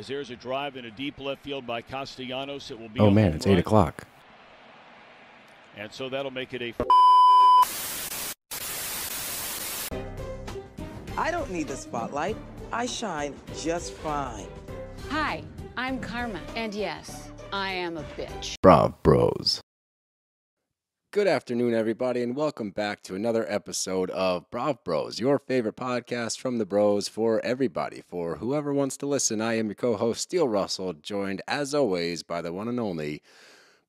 As there's a drive in a deep left field by Castellanos, it will be. Oh man, it's 8 o'clock. And so that'll make it a. I don't need the spotlight. I shine just fine. Hi, I'm Karma, and yes, I am a bitch. Brav Bros. Good afternoon, everybody, and welcome back to another episode of Brav Bros, your favorite podcast from the bros for everybody, for whoever wants to listen. I am your co-host, Steele Russell, joined, as always, by the one and only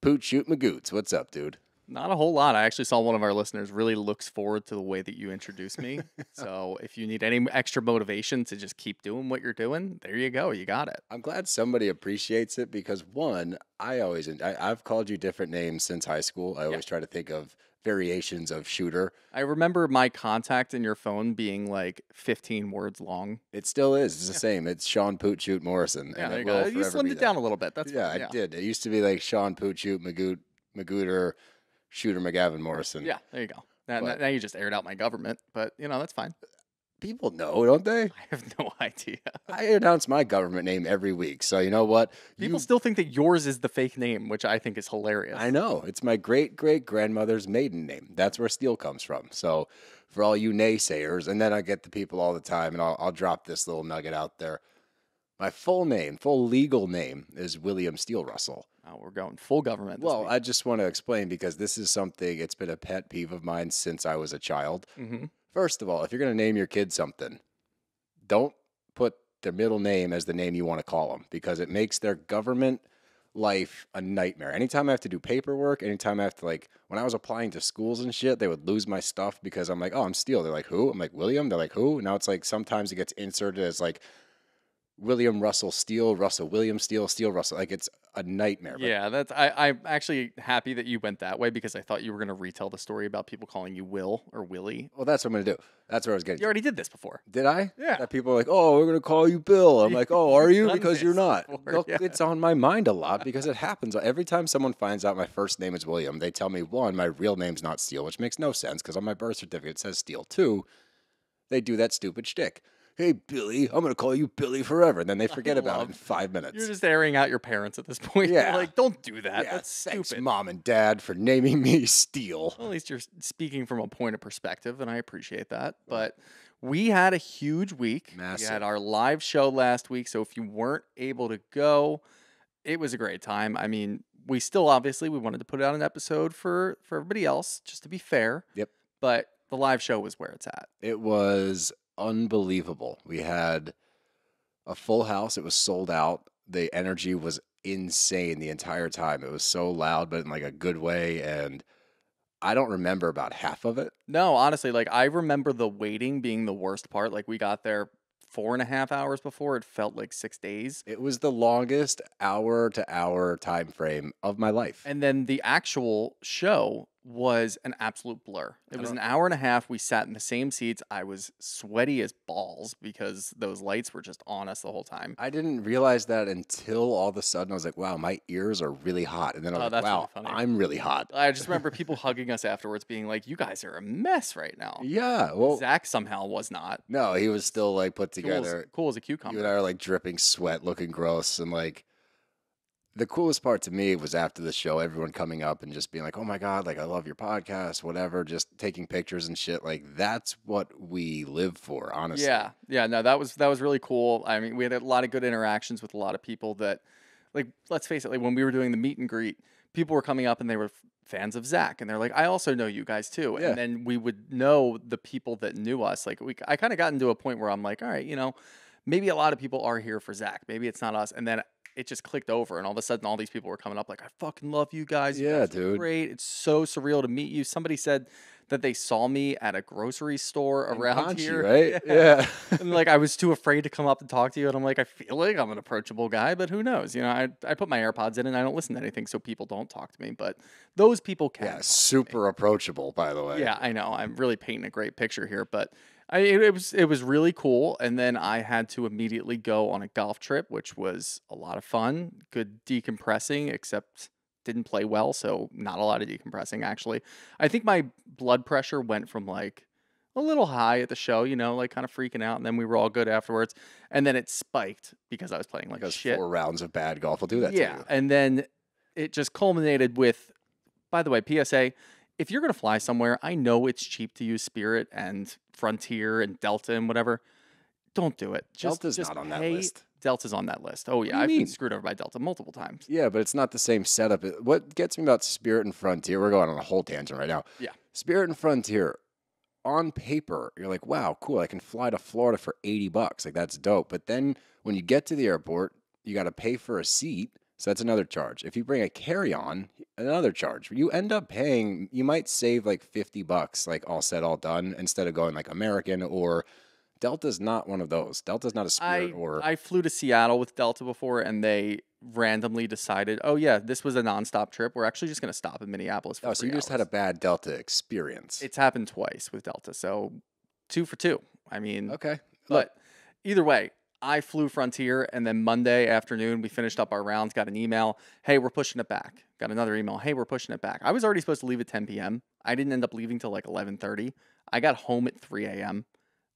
Poot Shoot Magoots. What's up, dude? Not a whole lot. I actually saw one of our listeners really looks forward to the way that you introduced me. So if you need any extra motivation to just keep doing what you're doing, there you go. You got it. I'm glad somebody appreciates it because, one, I've called you different names since high school. I always try to think of variations of shooter. I remember my contact in your phone being like 15 words long. It still is. It's the same. It's Sean Poot Shoot Morrison. Yeah, and there it you will go. You forever slimmed be it that. down a little bit. That's Yeah, fine. I did. It used to be like Sean Poot Shoot Magooter, Shooter McGavin Morrison. Yeah, there you go. Now you just aired out my government, but that's fine. People know, don't they? I have no idea. I announce my government name every week. So you know what? People still think that yours is the fake name, which I think is hilarious. I know. It's my great-great-grandmother's maiden name. That's where Steele comes from. So for all you naysayers, and then I get the people all the time, and I'll drop this little nugget out there. My full legal name is William Steele Russell. Oh, we're going full government this Well, week. I just want to explain because this is something, it's been a pet peeve of mine since I was a child. Mm-hmm. First of all, if you're going to name your kid something, don't put their middle name as the name you want to call them because it makes their government life a nightmare. Anytime I have to do paperwork, anytime I have to, like, when I was applying to schools and shit, they would lose my stuff because I'm like, oh, I'm Steele. They're like, who? I'm like, William? They're like, who? Now it's like sometimes it gets inserted as like William Russell Steele, Russell William Steele, Steele Russell. Like, it's a nightmare. Yeah, I'm actually happy that you went that way because I thought you were going to retell the story about people calling you Will or Willie. Well, that's what I'm going to do. That's what I was getting You already did this before. Did I? Yeah. That people are like, oh, we're going to call you Bill. I'm like, oh, are you? done Because this you're not. before, Well, yeah. it's on my mind a lot because it happens. Every time someone finds out my first name is William, they tell me, one, my real name's not Steele, which makes no sense because on my birth certificate it says Steele. Two, they do that stupid shtick. Hey, Billy, I'm going to call you Billy forever. And then they forget about it in 5 minutes. You're just airing out your parents at this point. Yeah. You're like, don't do that. Yeah, That's thanks, stupid. Mom and Dad, for naming me Steele. Well, at least you're speaking from a point of perspective, and I appreciate that. But we had a huge week. Massive. We had our live show last week, so if you weren't able to go, it was a great time. I mean, we still obviously we wanted to put out an episode for everybody else, just to be fair. Yep. But the live show was where it's at. It was unbelievable. We had a full house. It was sold out. The energy was insane the entire time. It was so loud, but in like a good way. And I don't remember about half of it. No, honestly, like I remember the waiting being the worst part. Like we got there 4.5 hours before. It felt like 6 days. It was the longest hour-to-hour time frame of my life. And then the actual show was an absolute blur. It was an hour and a half. We sat in the same seats. I was sweaty as balls because those lights were just on us the whole time. I didn't realize that until all of a sudden I was like, wow, my ears are really hot. And then I was like, that's wow, really funny. I'm really hot. I just remember people hugging us afterwards being like, you guys are a mess right now. Yeah, well, Zach somehow was not. no, he was still like put together. Cool as a You and cucumber. I are like dripping sweat, looking gross, and like the coolest part to me was after the show, everyone coming up and just being like, "Oh my god, like I love your podcast, whatever." Just taking pictures and shit. Like that's what we live for, honestly. Yeah, no, that was really cool. I mean, we had a lot of good interactions with a lot of people that, like, let's face it, like when we were doing the meet and greet, people were coming up and they were fans of Zach, and they're like, I also know you guys too. Yeah. And then we would know the people that knew us. Like I kind of got into a point where I'm like, all right, maybe a lot of people are here for Zach. Maybe it's not us. And then it just clicked over, and all of a sudden, all these people were coming up like, I fucking love you guys. You Yeah, guys are dude. great. It's so surreal to meet you. Somebody said that they saw me at a grocery store around Conchi, here. right? Yeah. And like I was too afraid to come up and talk to you, and I'm like, I feel like I'm an approachable guy, but who knows? I put my AirPods in and I don't listen to anything, so people don't talk to me. But those people can. Yeah, talk to me. super approachable, by the way. Yeah, I know. I'm really painting a great picture here, but it was really cool. And then I had to immediately go on a golf trip, which was a lot of fun. Good decompressing, except didn't play well, so not a lot of decompressing actually. I think my blood pressure went from like a little high at the show, you know, like kind of freaking out, and then we were all good afterwards. And then it spiked because I was playing like Because shit. 4 rounds of bad golf will do that to you. And then it just culminated with, by the way, PSA, if you're going to fly somewhere, I know it's cheap to use Spirit and Frontier and Delta and whatever. Don't do it. Delta's not on that list. Delta's on that list. Oh, yeah. I've been screwed over by Delta multiple times. Yeah, but it's not the same setup. What gets me about Spirit and Frontier, we're going on a whole tangent right now. Yeah. Spirit and Frontier, on paper, you're like, wow, cool. I can fly to Florida for $80. Like, that's dope. But then when you get to the airport, you got to pay for a seat. So that's another charge. If you bring a carry-on, another charge. You end up paying, you might save like $50, like all said, all done, instead of going like American or Delta's not one of those. Delta's not a Spirit I flew to Seattle with Delta before, and they randomly decided, oh, yeah, this was a nonstop trip. We're actually just going to stop in Minneapolis for 3 so you just hours. had a bad Delta experience. It's happened twice with Delta, so 2 for 2. I mean, Okay. But either way, I flew Frontier, and then Monday afternoon, we finished up our rounds, got an email, hey, we're pushing it back. Got another email, hey, we're pushing it back. I was already supposed to leave at 10 p.m. I didn't end up leaving till like 11:30. I got home at 3 a.m.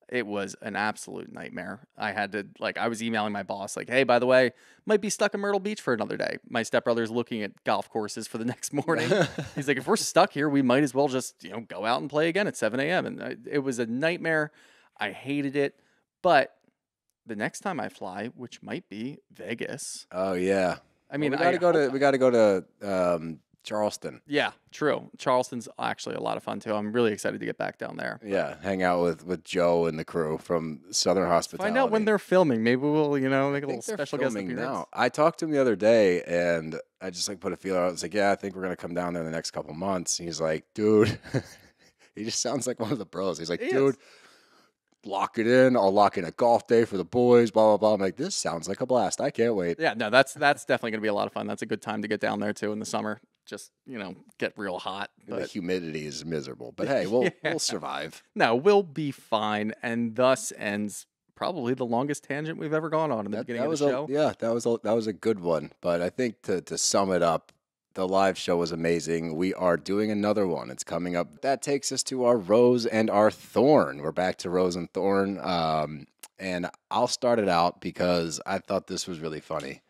It was an absolute nightmare. I had to, like, I was emailing my boss, like, hey, by the way, might be stuck in Myrtle Beach for another day. My stepbrother's looking at golf courses for the next morning. He's like, if we're stuck here, we might as well just, you know, go out and play again at 7 a.m. And it was a nightmare. I hated it. But the next time I fly, which might be Vegas. Oh, yeah. I mean, we got to go to Charleston. Yeah, true. Charleston's actually a lot of fun too. I'm really excited to get back down there. Yeah, hang out with Joe and the crew from Southern Hospitality. Find out when they're filming. Maybe we'll, you know, make a little they're special guest filming appearance. now. I talked to him the other day, and I just like put a feeler out. I was like, yeah, I think we're gonna come down there in the next couple months. And he's like, dude, he just sounds like one of the bros. He's like, dude, lock it in. I'll lock in a golf day for the boys. Blah blah blah. I'm like, this sounds like a blast. I can't wait. Yeah, no, that's definitely gonna be a lot of fun. That's a good time to get down there too in the summer. Just, you know, get real hot. The humidity is miserable, but hey, we'll survive. No, we'll be fine. And thus ends probably the longest tangent we've ever gone on in the beginning of the show. That was a good one. But I think to sum it up, the live show was amazing. We are doing another one. It's coming up. That takes us to our Rose and our Thorn. We're back to Rose and Thorn. And I'll start it out because I thought this was really funny.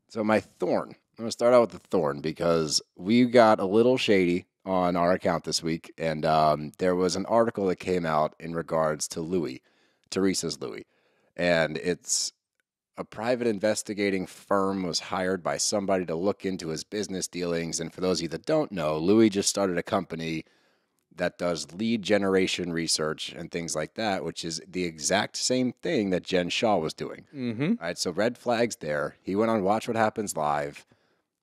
So my Thorn. I'm going to start out with the Thorn because we got a little shady on our account this week. And there was an article that came out in regards to Louis, Teresa's Louis. And it's a private investigating firm was hired by somebody to look into his business dealings. And for those of you that don't know, Louis just started a company that does lead generation research and things like that, which is the exact same thing that Jen Shaw was doing. Mm-hmm. All right, so red flags there. He went on Watch What Happens Live,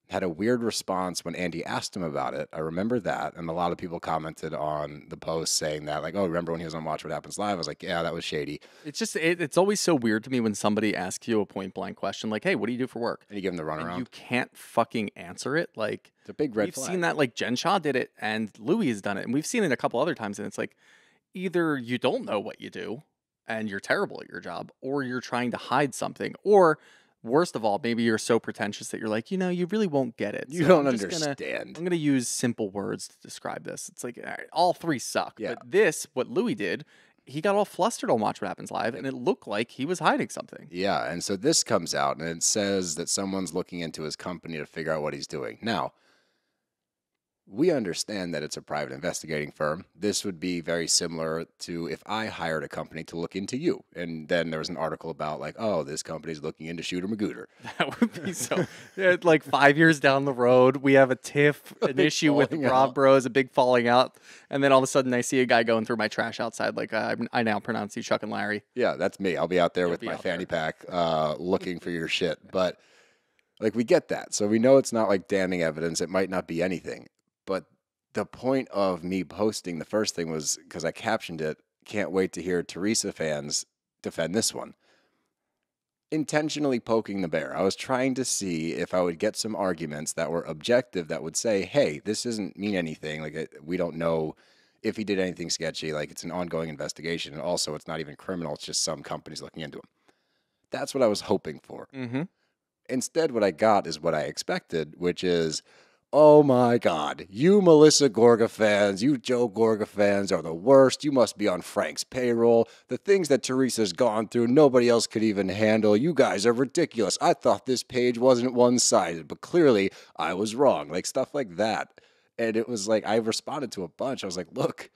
had a weird response when Andy asked him about it. I remember that, and a lot of people commented on the post saying that, like, oh, remember when he was on Watch What Happens Live? I was like, yeah, that was shady. It's just, it's always so weird to me when somebody asks you a point-blank question, like, hey, what do you do for work? And you give him the And runaround. you can't fucking answer it. Like, It's a big red we've flag. seen that, like, Jen Shaw did it, and Louis has done it, and we've seen it a couple other times, and it's like, either you don't know what you do, and you're terrible at your job, or you're trying to hide something, or worst of all, maybe you're so pretentious that you're like, you know, you really won't get it. You So don't I'm just understand. I'm gonna use simple words to describe this. It's like, all right, all three suck. Yeah. But this, what Louis did, he got all flustered on Watch What Happens Live, and it looked like he was hiding something. Yeah, and so this comes out, and it says that someone's looking into his company to figure out what he's doing. Now, we understand that it's a private investigating firm. This would be very similar to if I hired a company to look into you. And then there was an article about, like, oh, this company's looking into Shooter Magooter. That would be so. Yeah, like 5 years down the road, we have a tiff, an issue with falling Rob out. Bros, a big falling out, and then all of a sudden I see a guy going through my trash outside. Like I now pronounce you Chuck and Larry. Yeah, that's me. I'll be out there with be my out there. fanny pack looking for your shit. But, like, we get that. So we know it's not, like, damning evidence. It might not be anything. But the point of me posting the first thing was, because I captioned it, can't wait to hear Teresa fans defend this one. Intentionally poking the bear. I was trying to see if I would get some arguments that were objective that would say, hey, this doesn't mean anything. Like, we don't know if he did anything sketchy. Like, it's an ongoing investigation. And also, it's not even criminal. It's just some companies looking into him. That's what I was hoping for. Mm-hmm. Instead, what I got is what I expected, which is, oh my God, you Melissa Gorga fans, you Joe Gorga fans are the worst. You must be on Frank's payroll. The things that Teresa's gone through, nobody else could even handle. You guys are ridiculous. I thought this page wasn't one-sided, but clearly I was wrong. Like stuff like that. And it was like, I responded to a bunch. I was like, look,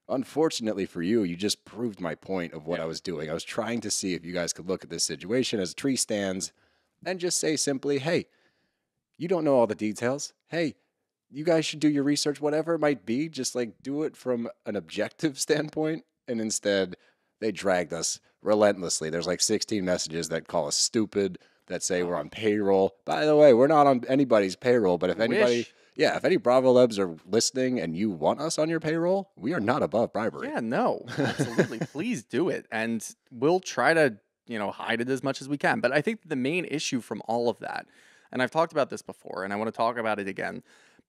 unfortunately for you, you just proved my point of what I was doing. I was trying to see if you guys could look at this situation as tree stands and just say simply, hey, you don't know all the details. Hey, you guys should do your research, whatever it might be. Just like do it from an objective standpoint. And instead, they dragged us relentlessly. There's like 16 messages that call us stupid, that say we're on payroll. By the way, we're not on anybody's payroll, but if anybody... Yeah, if any Bravo Lebs are listening and you want us on your payroll, we are not above bribery. Yeah, no, absolutely. Please do it. And we'll try to, hide it as much as we can. But I think the main issue from all of that, and I've talked about this before, and I want to talk about it again.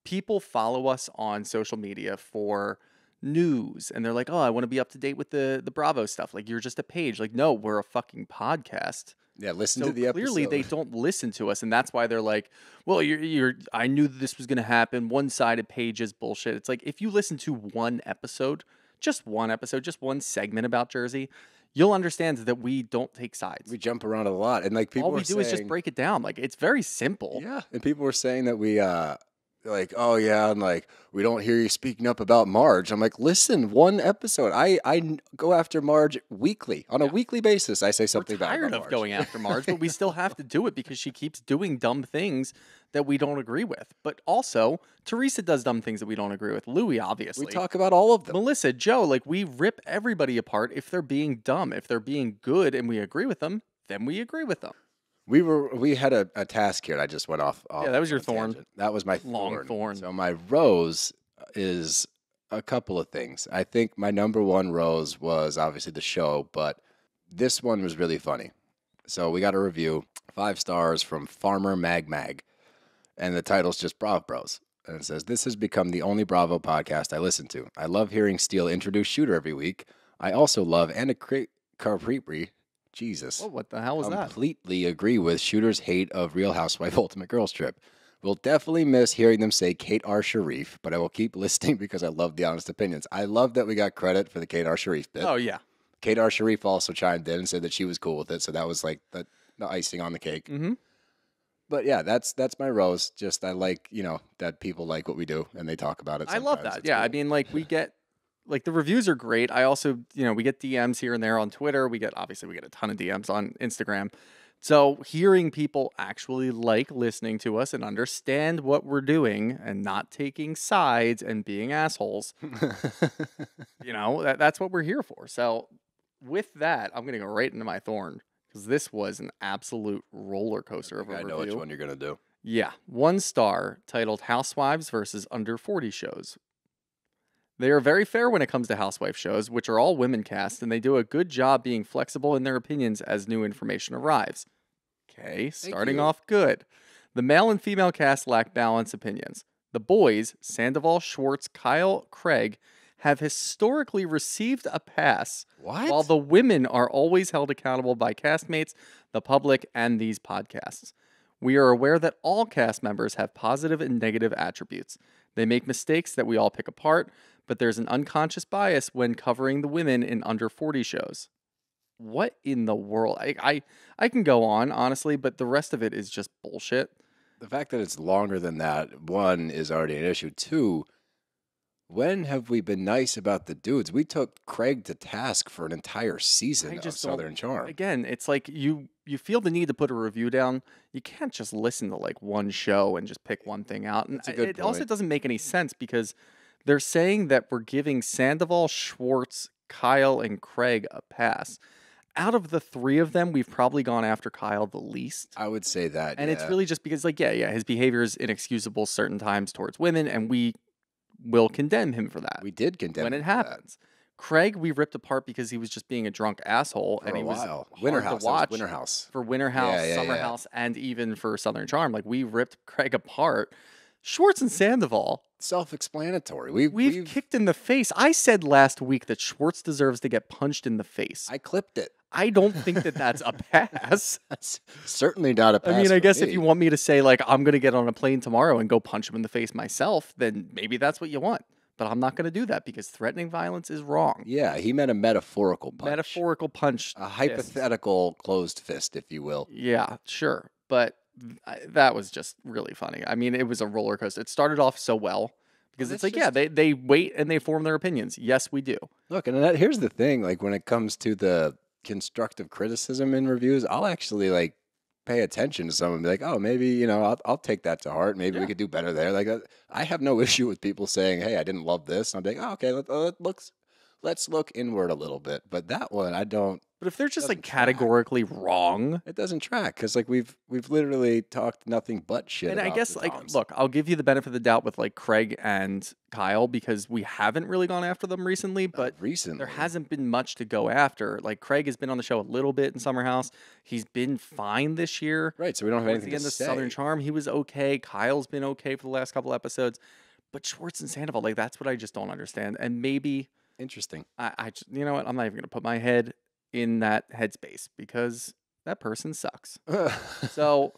People follow us on social media for news, and they're like, oh, I want to be up to date with the Bravo stuff. Like, you're just a page. Like, no, we're a fucking podcast. Yeah, listen to the episode. Clearly, they don't listen to us, and that's why they're like, "Well, I knew that this was going to happen. One-sided pages, bullshit." It's like if you listen to one episode, just one segment about Jersey, you'll understand that we don't take sides. We jump around a lot, and like people all we do is just break it down. Like it's very simple. Yeah, and people were saying that we like, oh yeah, and like we don't hear you speaking up about Marge. I'm like, listen, one episode. I go after Marge weekly on a weekly basis. I say something bad about Marge. We're tired of going after Marge, but we still have to do it because she keeps doing dumb things that we don't agree with. But also, Teresa does dumb things that we don't agree with. Louis, obviously. We talk about all of them. Melissa, Joe, like we rip everybody apart if they're being dumb. If they're being good and we agree with them, then we agree with them. We had a task here, and I just went off. Yeah, that was your thorn. Tangent. That was my long thorn. So my rose is a couple of things. I think my number one rose was obviously the show, but this one was really funny. So we got a review, 5 stars from Farmer Mag, and the title's just Bravo Bros. And it says, this has become the only Bravo podcast I listen to. I love hearing Steele introduce Shooter every week. I also love Anna Carpri. Jesus. Oh, what the hell was that? Completely agree with Shooter's hate of Real Housewife Ultimate Girls Trip. We'll definitely miss hearing them say Kate R. Sharif, but I will keep listening because I love the honest opinions. I love that we got credit for the Kate R. Sharif bit. Oh, yeah. Kate R. Sharif also chimed in and said that she was cool with it, so that was like the icing on the cake. Mm-hmm. But yeah, that's my rose. Just I like, that people like what we do and they talk about it sometimes. I love that. It's yeah, cool. I mean, like we get... Like the reviews are great. I also, we get DMs here and there on Twitter. We get a ton of DMs on Instagram. So hearing people actually like listening to us and understand what we're doing and not taking sides and being assholes, that's what we're here for. So with that, I'm going to go right into my thorn because this was an absolute roller coaster of a review. I know which one you're going to do. Yeah. 1 star titled Housewives versus Under 40 Shows. They are very fair when it comes to housewife shows, which are all women cast, and they do a good job being flexible in their opinions as new information arrives. Okay, starting off good. The male and female cast lack balanced opinions. The boys, Sandoval, Schwartz, Kyle, Craig, have historically received a pass, while the women are always held accountable by castmates, the public, and these podcasts. We are aware that all cast members have positive and negative attributes. They make mistakes that we all pick apart, but there's an unconscious bias when covering the women in under 40 shows. What in the world? I can go on, honestly, but the rest of it is just bullshit. The fact that it's longer than that, 1, is already an issue. 2, when have we been nice about the dudes? We took Craig to task for an entire season of Southern Charm. Again, it's like you feel the need to put a review down. You can't just listen to like one show and just pick one thing out. And it also doesn't make any sense because they're saying that we're giving Sandoval, Schwartz, Kyle, and Craig a pass. Out of the 3 of them, we've probably gone after Kyle the least. I would say that, and it's really just because, his behavior is inexcusable certain times towards women, and we will condemn him for that. We did condemn him when it happens. Craig, we ripped apart because he was just being a drunk asshole, for and he was Winter hard House, to watch Winter House for Winter House, Summer House, and even for Southern Charm. Like we ripped Craig apart. Schwartz and Sandoval, self-explanatory. We've kicked in the face. I said last week that Schwartz deserves to get punched in the face. I clipped it. I don't think that that's a pass. That's certainly not a pass. I mean, I for guess if me. you want me to say, like, I'm going to get on a plane tomorrow and go punch him in the face myself, then maybe that's what you want. But I'm not going to do that because threatening violence is wrong. Yeah, he meant a metaphorical punch. Metaphorical punch. A fist. hypothetical closed fist, if you will. Yeah, sure. But that was just really funny. I mean, it was a roller coaster. It started off so well because Well, it's that's like, yeah, they wait and they form their opinions. Yes, we do. Look, and here's the thing, like when it comes to the constructive criticism in reviews, I'll actually like pay attention to someone and be like, oh, maybe, you know, I'll take that to heart. Maybe we could do better there. Like I have no issue with people saying, hey, I didn't love this. And I'm like, oh, okay, let's look inward a little bit. But that one, I don't. But if they're just like Doesn't track. categorically wrong, It doesn't track because like we've literally talked nothing but shit. and I about guess the like, Toms. look, I'll give you the benefit of the doubt with like Craig and Kyle because we haven't really gone after them recently, but recently there hasn't been much to go after. Like Craig has been on the show a little bit in Summer House. He's been fine this year. right. So we don't have Towards anything the end to of say. Southern Charm, he was okay. Kyle's been okay for the last couple episodes, but Schwartz and Sandoval, like that's what I just don't understand. And maybe Interesting. you know what? I'm not even gonna put my head in that headspace because that person sucks. So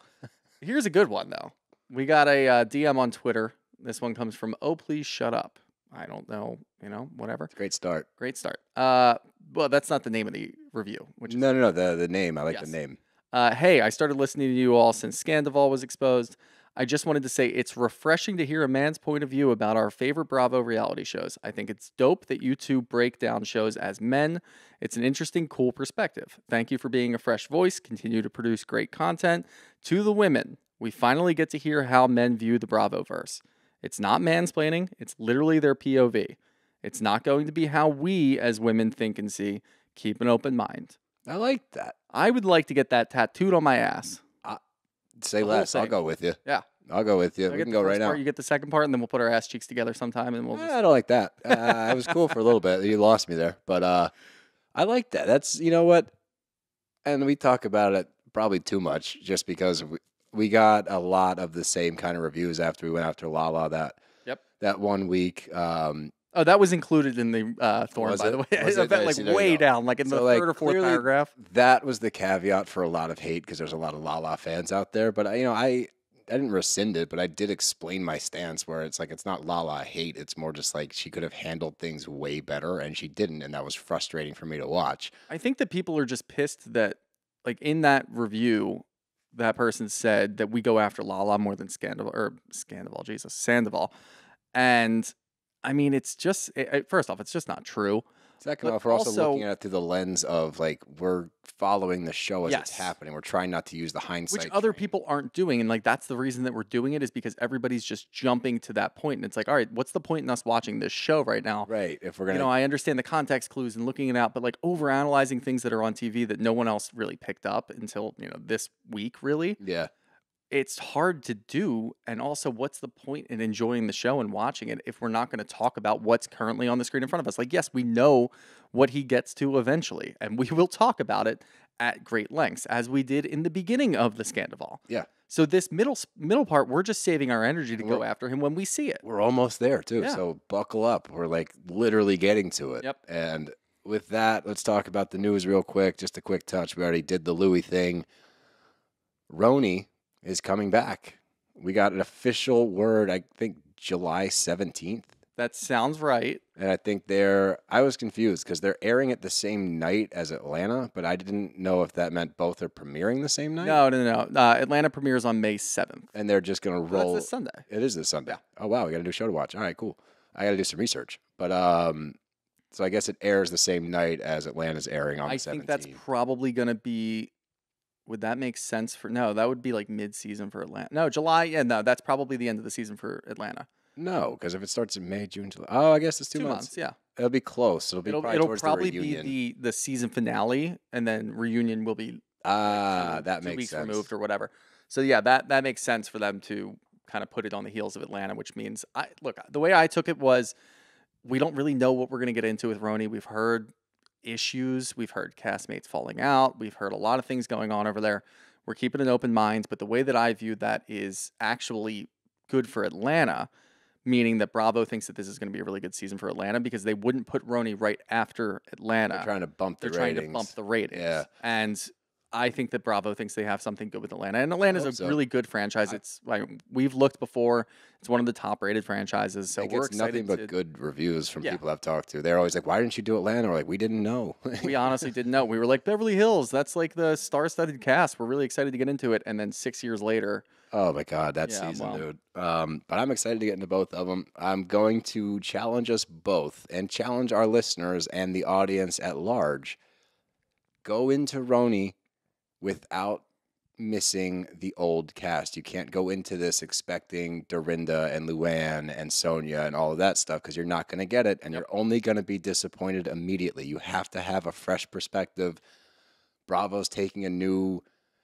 here's a good one though. We got a DM on Twitter. This one comes from Oh Please Shut Up. I don't know, whatever. Great start. Great start. Well, that's not the name of the review. Which is, No. The name. I like the Yes. name. hey, I started listening to you all since Scandoval was exposed. I just wanted to say it's refreshing to hear a man's point of view about our favorite Bravo reality shows. I think it's dope that you two break down shows as men. It's an interesting, cool perspective. Thank you for being a fresh voice. Continue to produce great content. To the women, we finally get to hear how men view the Bravoverse. It's not mansplaining, it's literally their POV. It's not going to be how we as women think and see. Keep an open mind. I like that. I would like to get that tattooed on my ass. Say The whole less. I'll thing. go with you. Yeah. I'll go with you. I We get can the go right first now. part, you get the second part, and then we'll put our ass cheeks together sometime, and we'll just. I don't like that. It was cool for a little bit. You lost me there, but I like that. That's you know what, and we talk about it probably too much, just because we got a lot of the same kind of reviews after we went after Lala that 1 week. Oh, that was included in the Thorn, Was by it? the way. Was I it? bet, Nice. like There you way go. down, like in the So, like, third or fourth clearly paragraph. That was the caveat for a lot of hate because there's a lot of Lala fans out there. But I didn't rescind it, but I did explain my stance where it's like it's not Lala hate. It's more just like she could have handled things way better, and she didn't, and that was frustrating for me to watch. I think that people are just pissed that, like in that review, that person said that we go after Lala more than Sandoval. And I mean, it's just, first off, it's just not true. Second But off, we're also also- looking at it through the lens of like we're following the show as it's Yes. happening. We're trying not to use the hindsight. Which other train. people aren't doing. And like, that's the reason that we're doing it is because everybody's just jumping to that point. And it's like, all right, what's the point in us watching this show right now? Right. If we're gonna, I understand the context clues and looking it out, but like overanalyzing things that are on TV that no one else really picked up until, this week, really. yeah, It's hard to do. And also, what's the point in enjoying the show and watching it if we're not going to talk about what's currently on the screen in front of us? Like, yes, we know what he gets to eventually, and we will talk about it at great lengths, as we did in the beginning of the Scandoval. yeah, So this middle part, we're just saving our energy to go after him when we see it. we're almost there too. Yeah. So buckle up. We're like literally getting to it. Yep. And with that, let's talk about the news real quick. Just a quick touch. We already did the Louis thing. RHONJ is coming back. We got an official word, I think July 17th. That sounds right. And I think I was confused because they're airing it the same night as Atlanta, but I didn't know if that meant both are premiering the same night. No. Atlanta premieres on May 7th. And they're just going to So roll. that's this Sunday. It is this Sunday. Oh, wow. We got a new show to watch. All right, cool. I got to do some research. But, so I guess it airs the same night as Atlanta's airing on I the 17th. think that's probably going to be. Would that make sense for? No, that would be like mid-season for Atlanta. No, July. Yeah, no, that's probably the end of the season for Atlanta. No, because if it starts in May, June, July. Oh, I guess it's 2 months. Yeah. It'll be close. It'll be probably It'll towards probably the be reunion. the season finale, and then reunion will be That 2 makes weeks sense. removed or whatever. So yeah, that makes sense for them to kind of put it on the heels of Atlanta, which means look, the way I took it was we don't really know what we're going to get into with RHONJ. We've heard issues, we've heard castmates falling out, we've heard a lot of things going on over there. We're keeping an open mind, but the way that I view that is actually good for Atlanta meaning that Bravo thinks that this is going to be a really good season for Atlanta because they wouldn't put RHONJ right after Atlanta. They're trying to bump the They're ratings. trying to bump the ratings. Yeah. And I think that Bravo thinks they have something good with Atlanta. And Atlanta's a really good franchise. It's like we've looked before. It's one of the top rated franchises. So we're excited. Nothing but good reviews from people I've talked to. They're always like, why didn't you do Atlanta? We're like, we didn't know. We honestly didn't know. We were like, Beverly Hills, that's like the star-studded cast. We're really excited to get into it. And then 6 years later. Oh my God, that season, dude. But I'm excited to get into both of them. I'm going to challenge us both and challenge our listeners and the audience at large. Go into RHONJ without missing the old cast. You can't go into this expecting Dorinda and Luann and Sonia and all of that stuff because you're not going to get it, and you're only going to be disappointed immediately. You have to have a fresh perspective. Bravo's taking a new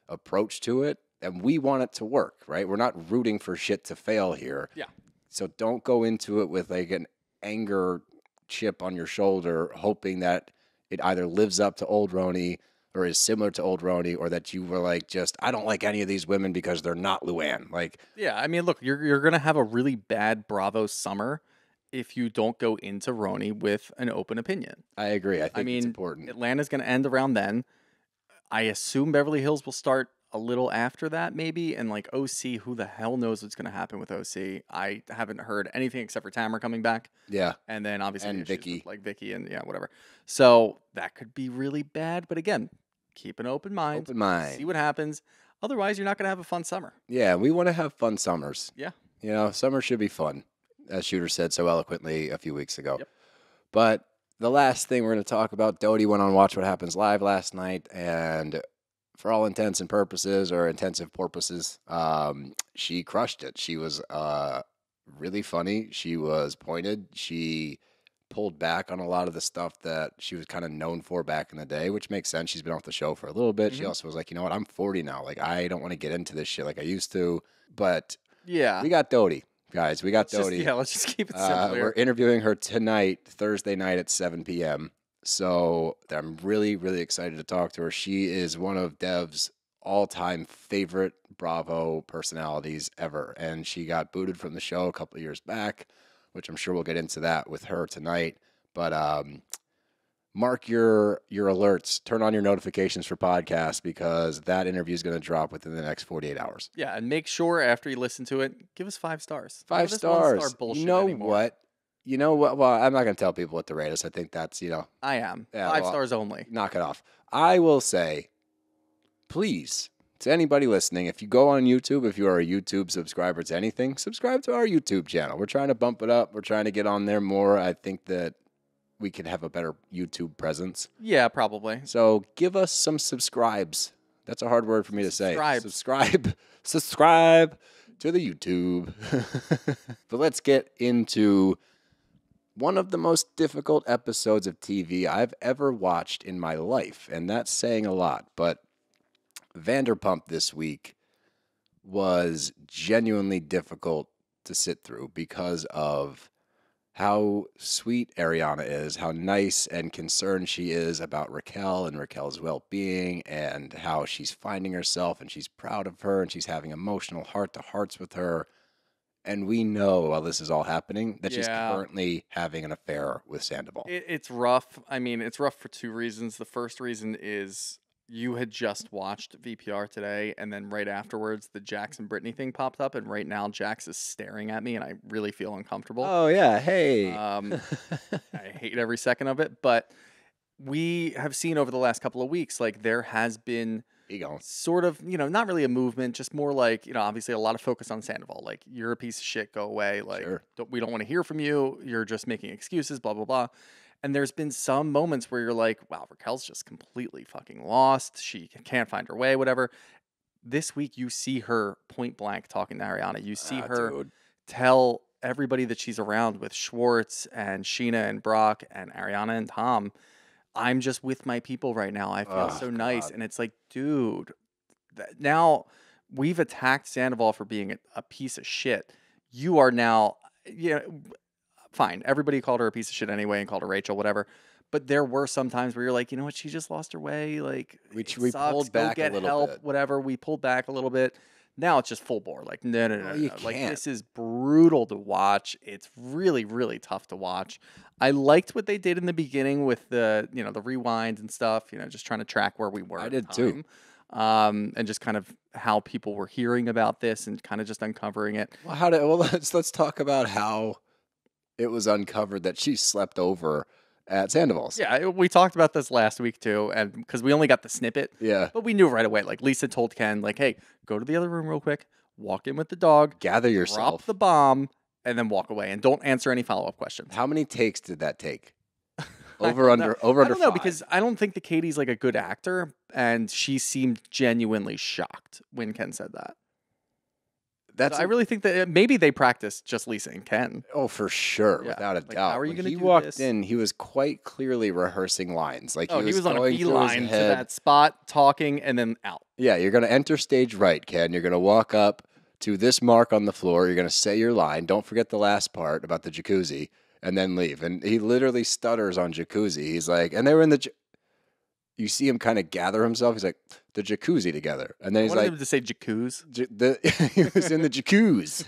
approach to it, and we want it to work, right? We're not rooting for shit to fail here. Yeah. So don't go into it with like an anger chip on your shoulder, hoping that it either lives up to old RHONJ or is similar to old RHONJ, or that you were like, just, I don't like any of these women because they're not Luann. Like, yeah, I mean, look, you're going to have a really bad Bravo summer if you don't go into RHONJ with an open opinion. I agree. I think it's important. Atlanta's going to end around then. I assume Beverly Hills will start a little after that, maybe. And like OC, who the hell knows what's going to happen with OC? I haven't heard anything except for Tamara coming back. Yeah. And then obviously and Vicky. like Vicky and whatever. So that could be really bad. But again, keep an open mind. Open mind. See what happens. Otherwise, you're not going to have a fun summer. Yeah, we want to have fun summers. Yeah. You know, summer should be fun, as Shooter said so eloquently a few weeks ago. Yep. But the last thing we're going to talk about, Dodie went on Watch What Happens Live last night, and for all intents and purposes, or intensive purposes, she crushed it. She was really funny. She was pointed. She pulled back on a lot of the stuff that she was kind of known for back in the day, which makes sense. She's been off the show for a little bit. She also was like, you know what, I'm 40 now. Like, I don't want to get into this shit like I used to. But yeah, we got Dodie, guys. We got Dodie. Let's just keep it simple. We're interviewing her tonight, Thursday night at 7 p.m. So I'm really, really excited to talk to her. She is one of Dev's all-time favorite Bravo personalities ever. And she got booted from the show a couple of years back, which I'm sure we'll get into that with her tonight. But mark your alerts, turn on your notifications for podcasts, because that interview is going to drop within the next 48 hours. Yeah, and make sure after you listen to it, give us 5 stars. 5 stars. You know what? You know what? Well, I'm not going to tell people what to rate us. I think that's, I am. Yeah, 5 stars only. Knock it off. I will say, please, to anybody listening, if you go on YouTube, if you are a YouTube subscriber to anything, subscribe to our YouTube channel. We're trying to bump it up. We're trying to get on there more. I think that we could have a better YouTube presence. Yeah, probably. So give us some subscribes. That's a hard word for me to say. Subscribe to the YouTube. But let's get into one of the most difficult episodes of TV I've ever watched in my life, and that's saying a lot. But Vanderpump this week was genuinely difficult to sit through because of how sweet Ariana is, how nice and concerned she is about Raquel and Raquel's well-being, and how she's finding herself and she's proud of her and she's having emotional heart-to-hearts with her. And we know while this is all happening that she's currently having an affair with Sandoval. It's rough. I mean, it's rough for 2 reasons. The first reason is you had just watched VPR today, and then right afterwards, the Jax and Brittany thing popped up, and right now Jax is staring at me, and I really feel uncomfortable. Oh, yeah. Hey. I hate every second of it, but we have seen over the last couple of weeks, like, there has been sort of, not really a movement, just more like, obviously a lot of focus on Sandoval. Like, you're a piece of shit, go away. Like, we don't want to hear from you. You're just making excuses, blah, blah, blah. And there's been some moments where you're like, wow, Raquel's just completely fucking lost. She can't find her way, whatever. This week, you see her point blank talking to Ariana. You see her tell everybody that she's around with Schwartz and Sheena and Brock and Ariana and Tom, I'm just with my people right now. I feel so nice. And it's like, dude, now we've attacked Sandoval for being a piece of shit. You are now, fine. Everybody called her a piece of shit anyway and called her Rachel, whatever. But there were some times where you're like, you know what? She just lost her way. Like, we pulled back Go get a little help, bit. whatever. We pulled back a little bit. Now it's just full bore. Like, no. you Like, can't. this is brutal to watch. It's really, really tough to watch. I liked what they did in the beginning with the, the rewind and stuff, just trying to track where we were. I at did the too. time. And just kind of how people were hearing about this and kind of just uncovering it. Well, let's talk about how it was uncovered that she slept over at Sandoval's. Yeah, we talked about this last week too, and because we only got the snippet, Yeah. but we knew right away. Like Lisa told Ken, like, "Hey, go to the other room real quick, walk in with the dog, Gather drop yourself. the bomb, and then walk away, and don't answer any follow up questions." How many takes did that take? I Over don't under know. over I under don't know 5. because I don't think that Katie's like a good actor, and she seemed genuinely shocked when Ken said that. That's So I really think that maybe they practiced just Lisa and Ken. Oh, for sure, Yeah. without a Like, doubt. how are you When gonna he do walked this? in, he was quite clearly rehearsing lines. Like Oh, he was on a going through his beeline to head. that spot, talking, and then out. Yeah, you're going to enter stage right, Ken. You're going to walk up to this mark on the floor. You're going to say your line. Don't forget the last part about the jacuzzi, and then leave. And he literally stutters on jacuzzi. He's like, and they were in the. You see him kind of gather himself. He's like, the jacuzzi together, and then I he's wanted like, him to say jacuzzi. he was in the jacuzzi.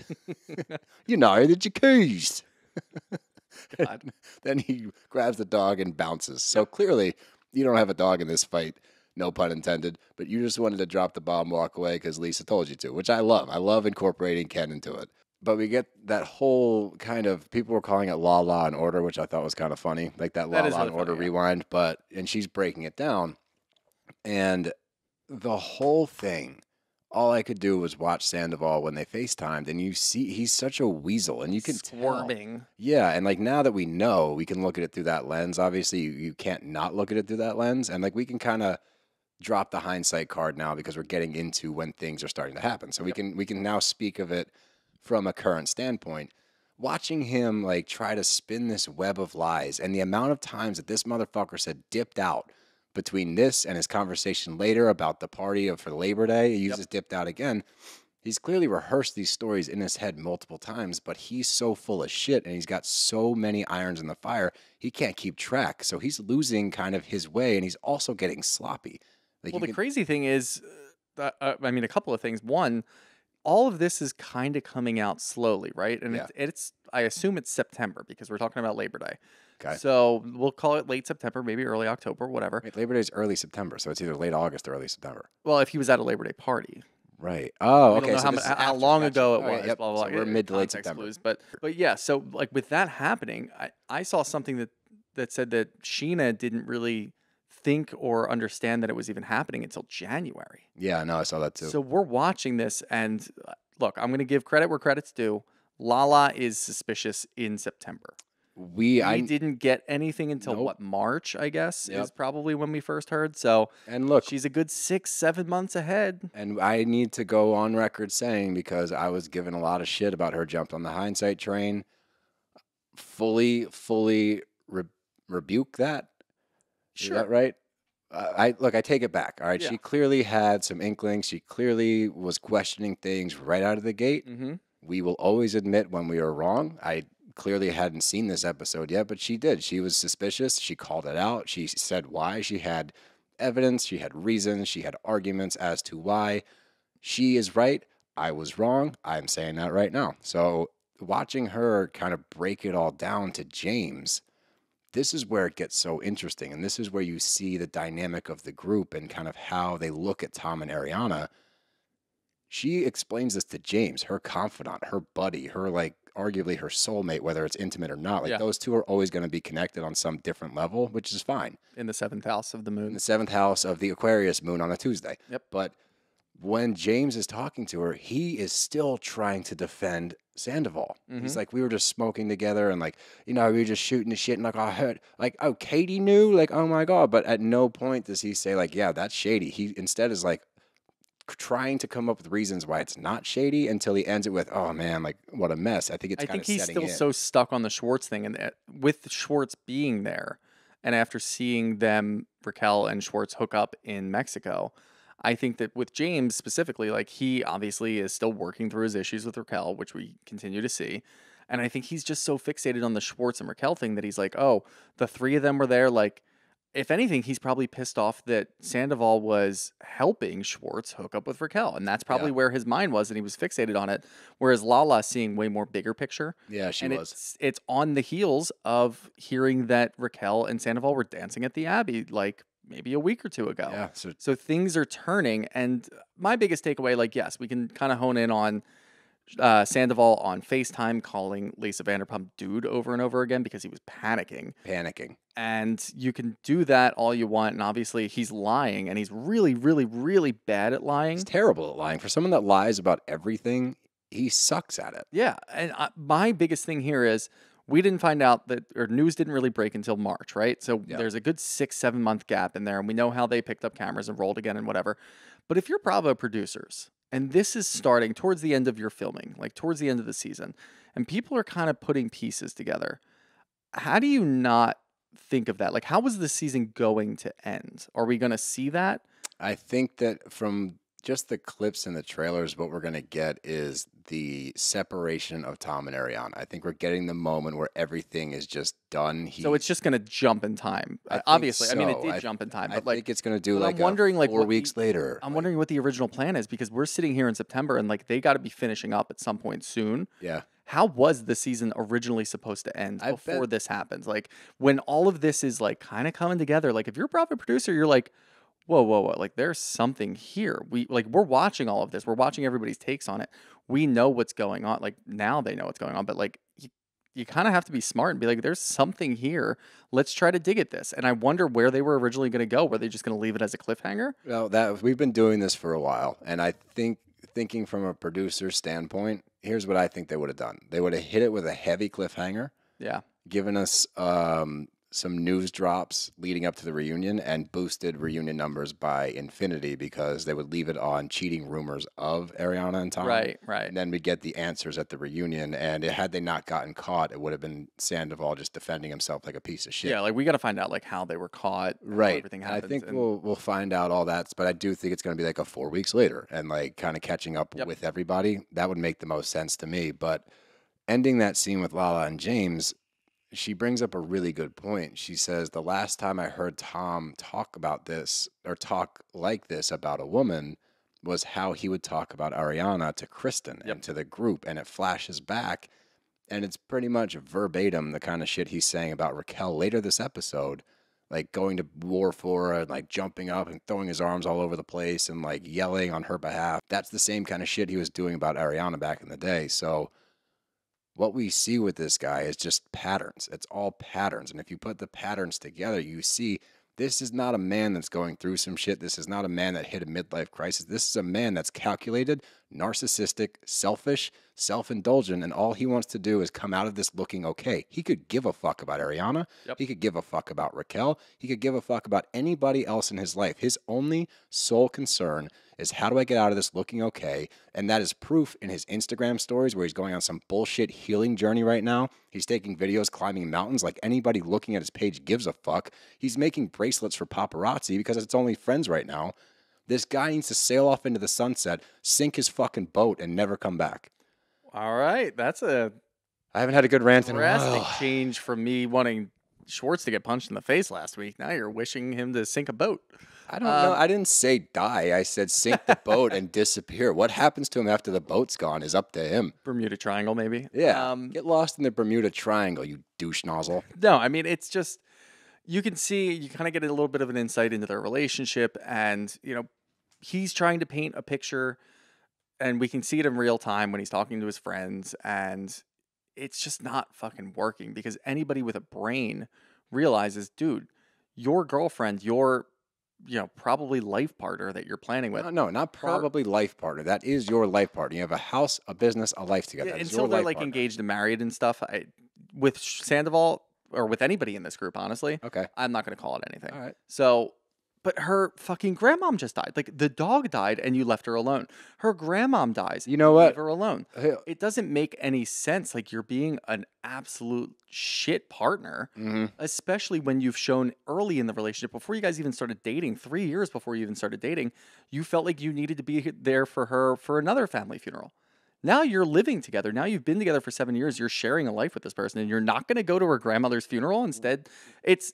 The jacuzzi. God. Then he grabs the dog and bounces. So clearly, you don't have a dog in this fight, no pun intended, but you just wanted to drop the bomb, walk away because Lisa told you to, which I love. I love incorporating Ken into it. But we get that whole kind of, people were calling it Lala and Order, which I thought was kind of funny, like that That Lala is really and Order funny, yeah. rewind. And she's breaking it down. And the whole thing, all I could do was watch Sandoval when they FaceTimed, and you see he's such a weasel, and you can tell. Squirming. Yeah, and like now that we know, we can look at it through that lens. Obviously, you can't not look at it through that lens, and like we can kind of drop the hindsight card now because we're getting into when things are starting to happen. So we can now speak of it from a current standpoint. Watching him like try to spin this web of lies, and the amount of times that this motherfucker said dipped out between this and his conversation later about the party for Labor Day, he uses dipped out again. He's clearly rehearsed these stories in his head multiple times, but he's so full of shit and he's got so many irons in the fire, he can't keep track. So he's losing kind of his way, and he's also getting sloppy. Like Well, the crazy thing is, a couple of things. One, all of this is kind of coming out slowly, right? And Yeah. it's I assume it's September because we're talking about Labor Day. Okay. So we'll call it late September, maybe early October, whatever. Wait, Labor Day is early September, so it's either late August or early September. Well, if he was at a Labor Day party. Right. Oh, We okay. don't know so how, this is how after, long gotcha. ago it Okay, was. yep. Blah, blah, So blah. we're mid to late Context September. clues. But yeah, so like with that happening, I saw something that said that Sheena didn't really think or understand that it was even happening until January. Yeah, no, I saw that too. So we're watching this, and look, I'm going to give credit where credit's due. Lala is suspicious in September. We didn't get anything until Nope. March, I guess, Yep. is probably when we first heard. So And look, she's a good 6-7 months ahead. and I need to go on record saying, because I was given a lot of shit about her jump on the hindsight train, fully rebuke that. Is that right? I take it back. All right, Yeah. she clearly had some inklings. She clearly was questioning things right out of the gate. Mm-hmm. We will always admit when we are wrong. I clearly hadn't seen this episode yet, but she did. She was suspicious. She called it out. She said why. She had evidence. She had reasons. She had arguments as to why. She is right. I was wrong. I'm saying that right now. So watching her kind of break it all down to James, this is where it gets so interesting. And this is where you see the dynamic of the group and kind of how they look at Tom and Ariana. She explains this to James, her confidant, her buddy, her arguably her soulmate, whether it's intimate or not. Those two are always going to be connected on some different level, which is fine. In the 7th house of the moon. In the 7th house of the Aquarius moon on a Tuesday. Yep. But when James is talking to her, he is still trying to defend Sandoval. He's like, we were just smoking together and we were just shooting the shit. And I heard oh, Katie knew, oh my God. But at no point does he say yeah, that's shady. He instead is trying to come up with reasons why it's not shady until he ends it with, oh man, what a mess. I think he's still so stuck on the Schwartz thing, and with Schwartz being there, and after seeing them, Raquel and Schwartz hook up in Mexico, I think that with James specifically, he obviously is still working through his issues with Raquel, which we continue to see. And I think he's just so fixated on the Schwartz and Raquel thing that he's oh, the three of them were there. if anything, he's probably pissed off that Sandoval was helping Schwartz hook up with Raquel. And that's probably where his mind was, and he was fixated on it. Whereas Lala seeing way more bigger picture. Yeah, she and was. It's on the heels of hearing that Raquel and Sandoval were dancing at the Abbey like maybe a week or two ago. Yeah. So things are turning. And my biggest takeaway, like, yes, we can kind of hone in on Sandoval on FaceTime calling Lisa Vanderpump dude over and over again because he was panicking. And you can do that all you want. And obviously he's lying, and he's really, really, really bad at lying. He's terrible at lying. For someone that lies about everything, he sucks at it. Yeah. And my biggest thing here is we didn't find out that, or news didn't really break until March, right? So there's a good 6-7 month gap in there. And we know how they picked up cameras and rolled again and whatever. But if you're Bravo producers, and this is starting towards the end of your filming, like towards the end of the season, and people are kind of putting pieces together, how do you not think of that? Like, how is the season going to end? Are we going to see that? I think that from just the clips and the trailers, what we're going to get is the separation of Tom and Ariana. I think we're getting the moment where everything is just done. So it's just going to jump in time. Obviously, I mean, it did jump in time. But I think it's going to do like I'm wondering, like 4 weeks later. I'm wondering what the original plan is, because we're sitting here in September and like they got to be finishing up at some point soon. Yeah. How was the season originally supposed to end before this happens? Like when all of this is like kind of coming together, like if you're a Bravo producer, you're like, whoa, like there's something here. We're watching all of this. We're watching everybody's takes on it. We know what's going on. Like now they know what's going on, but like you kind of have to be smart and be like, there's something here. Let's try to dig at this. And I wonder where they were originally going to go. Were they just going to leave it as a cliffhanger? Well, we've been doing this for a while, and I think thinking from a producer standpoint, here's what I think they would have done. They would have hit it with a heavy cliffhanger. Yeah. Given us some news drops leading up to the reunion and boosted reunion numbers by infinity because they would leave it on cheating rumors of Ariana and Tom. Right. And then we get the answers at the reunion. And had they not gotten caught, it would have been Sandoval just defending himself like a piece of shit. Yeah, like we got to find out like how they were caught. Right. Everything happens. I think we'll find out all that. But I do think it's going to be like a 4 weeks later and like kind of catching up with everybody. That would make the most sense to me. But ending that scene with Lala and James, she brings up a really good point. She says, the last time I heard Tom talk about this or talk like this about a woman was how he would talk about Ariana to Kristen and to the group. And it flashes back, and it's pretty much verbatim the kind of shit he's saying about Raquel later this episode, like going to war for her, like jumping up and throwing his arms all over the place and like yelling on her behalf. That's the same kind of shit he was doing about Ariana back in the day. So what we see with this guy is just patterns. It's all patterns. And if you put the patterns together, you see this is not a man that's going through some shit. This is not a man that hit a midlife crisis. This is a man that's calculated, narcissistic, selfish, self-indulgent, and all he wants to do is come out of this looking okay. He could give a fuck about Ariana. He could give a fuck about Raquel. He could give a fuck about anybody else in his life. His only sole concern is how do I get out of this looking okay? And that is proof in his Instagram stories where he's going on some bullshit healing journey right now. He's taking videos climbing mountains like anybody looking at his page gives a fuck. He's making bracelets for paparazzi because it's only friends right now. This guy needs to sail off into the sunset, sink his fucking boat, and never come back. All right. That's a I haven't had a good rant in a drastic while. change from me wanting Schwartz to get punched in the face last week. Now you're wishing him to sink a boat. I don't know. I didn't say die. I said sink the boat and disappear. What happens to him after the boat's gone is up to him. Bermuda Triangle, maybe. Yeah. Get lost in the Bermuda Triangle, you douche nozzle. No, I mean, it's just, you can see, you kind of get a little bit of an insight into their relationship. And, you know, he's trying to paint a picture, and we can see it in real time when he's talking to his friends. And it's just not fucking working, because anybody with a brain realizes, dude, your girlfriend, your probably life partner that you're planning with. No, not probably life partner. That is your life partner. You have a house, a business, a life together. Yeah, That's until your they're life like partner. engaged and married and stuff. With Sandoval or with anybody in this group, honestly, Okay. I'm not going to call it anything. All right. So, but her fucking grandmom just died. Like, the dog died and you left her alone. Her grandmom dies. You know what? Leave her alone. It doesn't make any sense. Like, you're being an absolute shit partner, especially when you've shown early in the relationship, before you guys even started dating, 3 years before you even started dating, you felt like you needed to be there for her for another family funeral. Now you're living together. Now you've been together for 7 years. You're sharing a life with this person, and you're not going to go to her grandmother's funeral. Instead, it's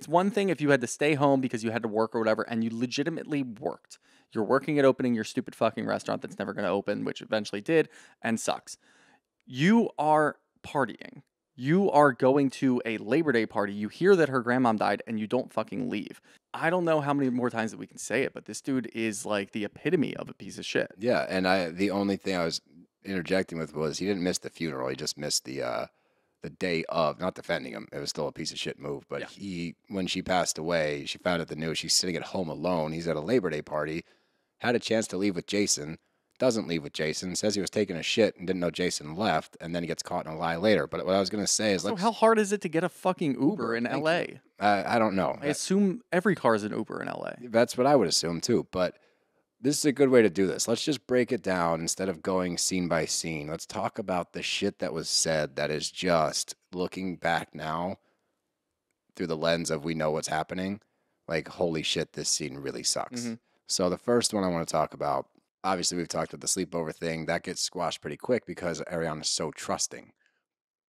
one thing if you had to stay home because you had to work or whatever, and you legitimately worked. You're working at opening your stupid fucking restaurant that's never going to open, which eventually did, and sucks. You are partying. You are going to a Labor Day party. You hear that her grandmom died and you don't fucking leave. I don't know how many more times that we can say it, but this dude is like the epitome of a piece of shit. Yeah, and the only thing I was interjecting with was he didn't miss the funeral. He just missed the day of. Not defending him. It was still a piece of shit move. But when she passed away, she found out the news. She's sitting at home alone. He's at a Labor Day party. Had a chance to leave with Jason. Doesn't leave with Jason, says he was taking a shit and didn't know Jason left, and then he gets caught in a lie later. But what I was going to say is... So how hard is it to get a fucking Uber in L.A.? I don't know. I assume every car is an Uber in L.A. That's what I would assume, too. But this is a good way to do this. Let's just break it down instead of going scene by scene. Let's talk about the shit that was said that is just, looking back now, through the lens of we know what's happening, like, holy shit, this scene really sucks. Mm-hmm. So the first one I want to talk about, obviously, we've talked about the sleepover thing. That gets squashed pretty quick because Ariana's so trusting.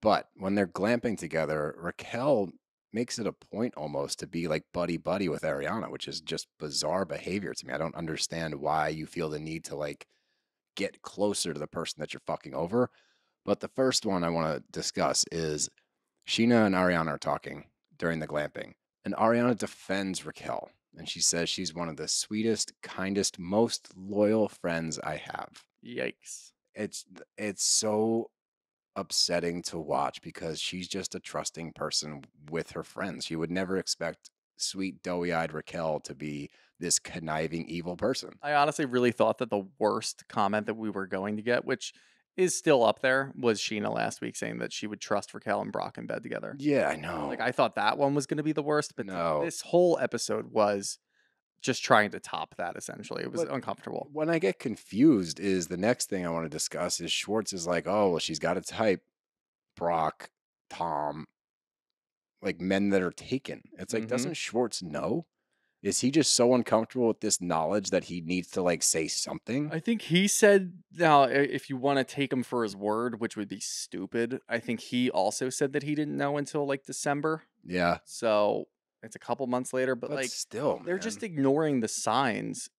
But when they're glamping together, Raquel makes it a point almost to be like buddy-buddy with Ariana, which is just bizarre behavior to me. I don't understand why you feel the need to, like, get closer to the person that you're fucking over. But the first one I want to discuss is Sheena and Ariana are talking during the glamping. And Ariana defends Raquel. And she says she's one of the sweetest, kindest, most loyal friends I have. Yikes. It's so upsetting to watch because she's just a trusting person with her friends. You would never expect sweet, doughy-eyed Raquel to be this conniving, evil person. I honestly really thought that the worst comment that we were going to get, which is still up there, was Sheena last week saying that she would trust Raquel and Brock in bed together. Yeah, I know. Like, I thought that one was going to be the worst, but No. this whole episode was just trying to top that, essentially. It was uncomfortable. When I get confused is the next thing I want to discuss is Schwartz is like, oh, well, she's got to type Brock, Tom, like men that are taken. It's like, doesn't Schwartz know? Is he just so uncomfortable with this knowledge that he needs to, like, say something? I think he said, now, if you want to take him for his word, which would be stupid, I think he also said that he didn't know until, like, December. Yeah. So it's a couple months later, but like, still, they're just ignoring the signs,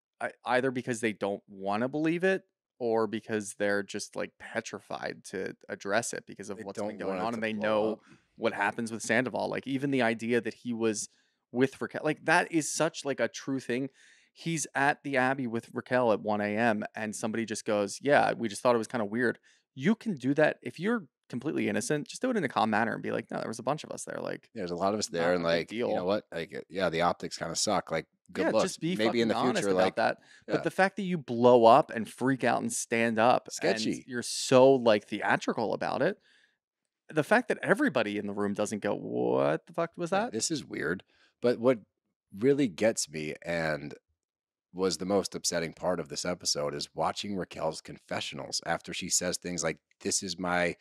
either because they don't want to believe it or because they're just, like, petrified to address it because of what's been going on, and they know what happens with Sandoval. Like, even the idea that he was with Raquel, like, that is such, like, a true thing. He's at the Abbey with Raquel at 1 a.m. and somebody just goes, yeah, we just thought it was kind of weird. You can do that if you're completely innocent. Just do it in a calm manner and be like, no, there was a bunch of us there. Like, there's a lot of us there, and like, you know what? Like, yeah, the optics kind of suck. Like, good luck. Just be maybe in the honest future, about like that. yeah. But the fact that you blow up and freak out and stand up, Sketchy. and you're so, like, theatrical about it. The fact that everybody in the room doesn't go, what the fuck was that? This is weird. But what really gets me and was the most upsetting part of this episode is watching Raquel's confessionals after she says things like, this is my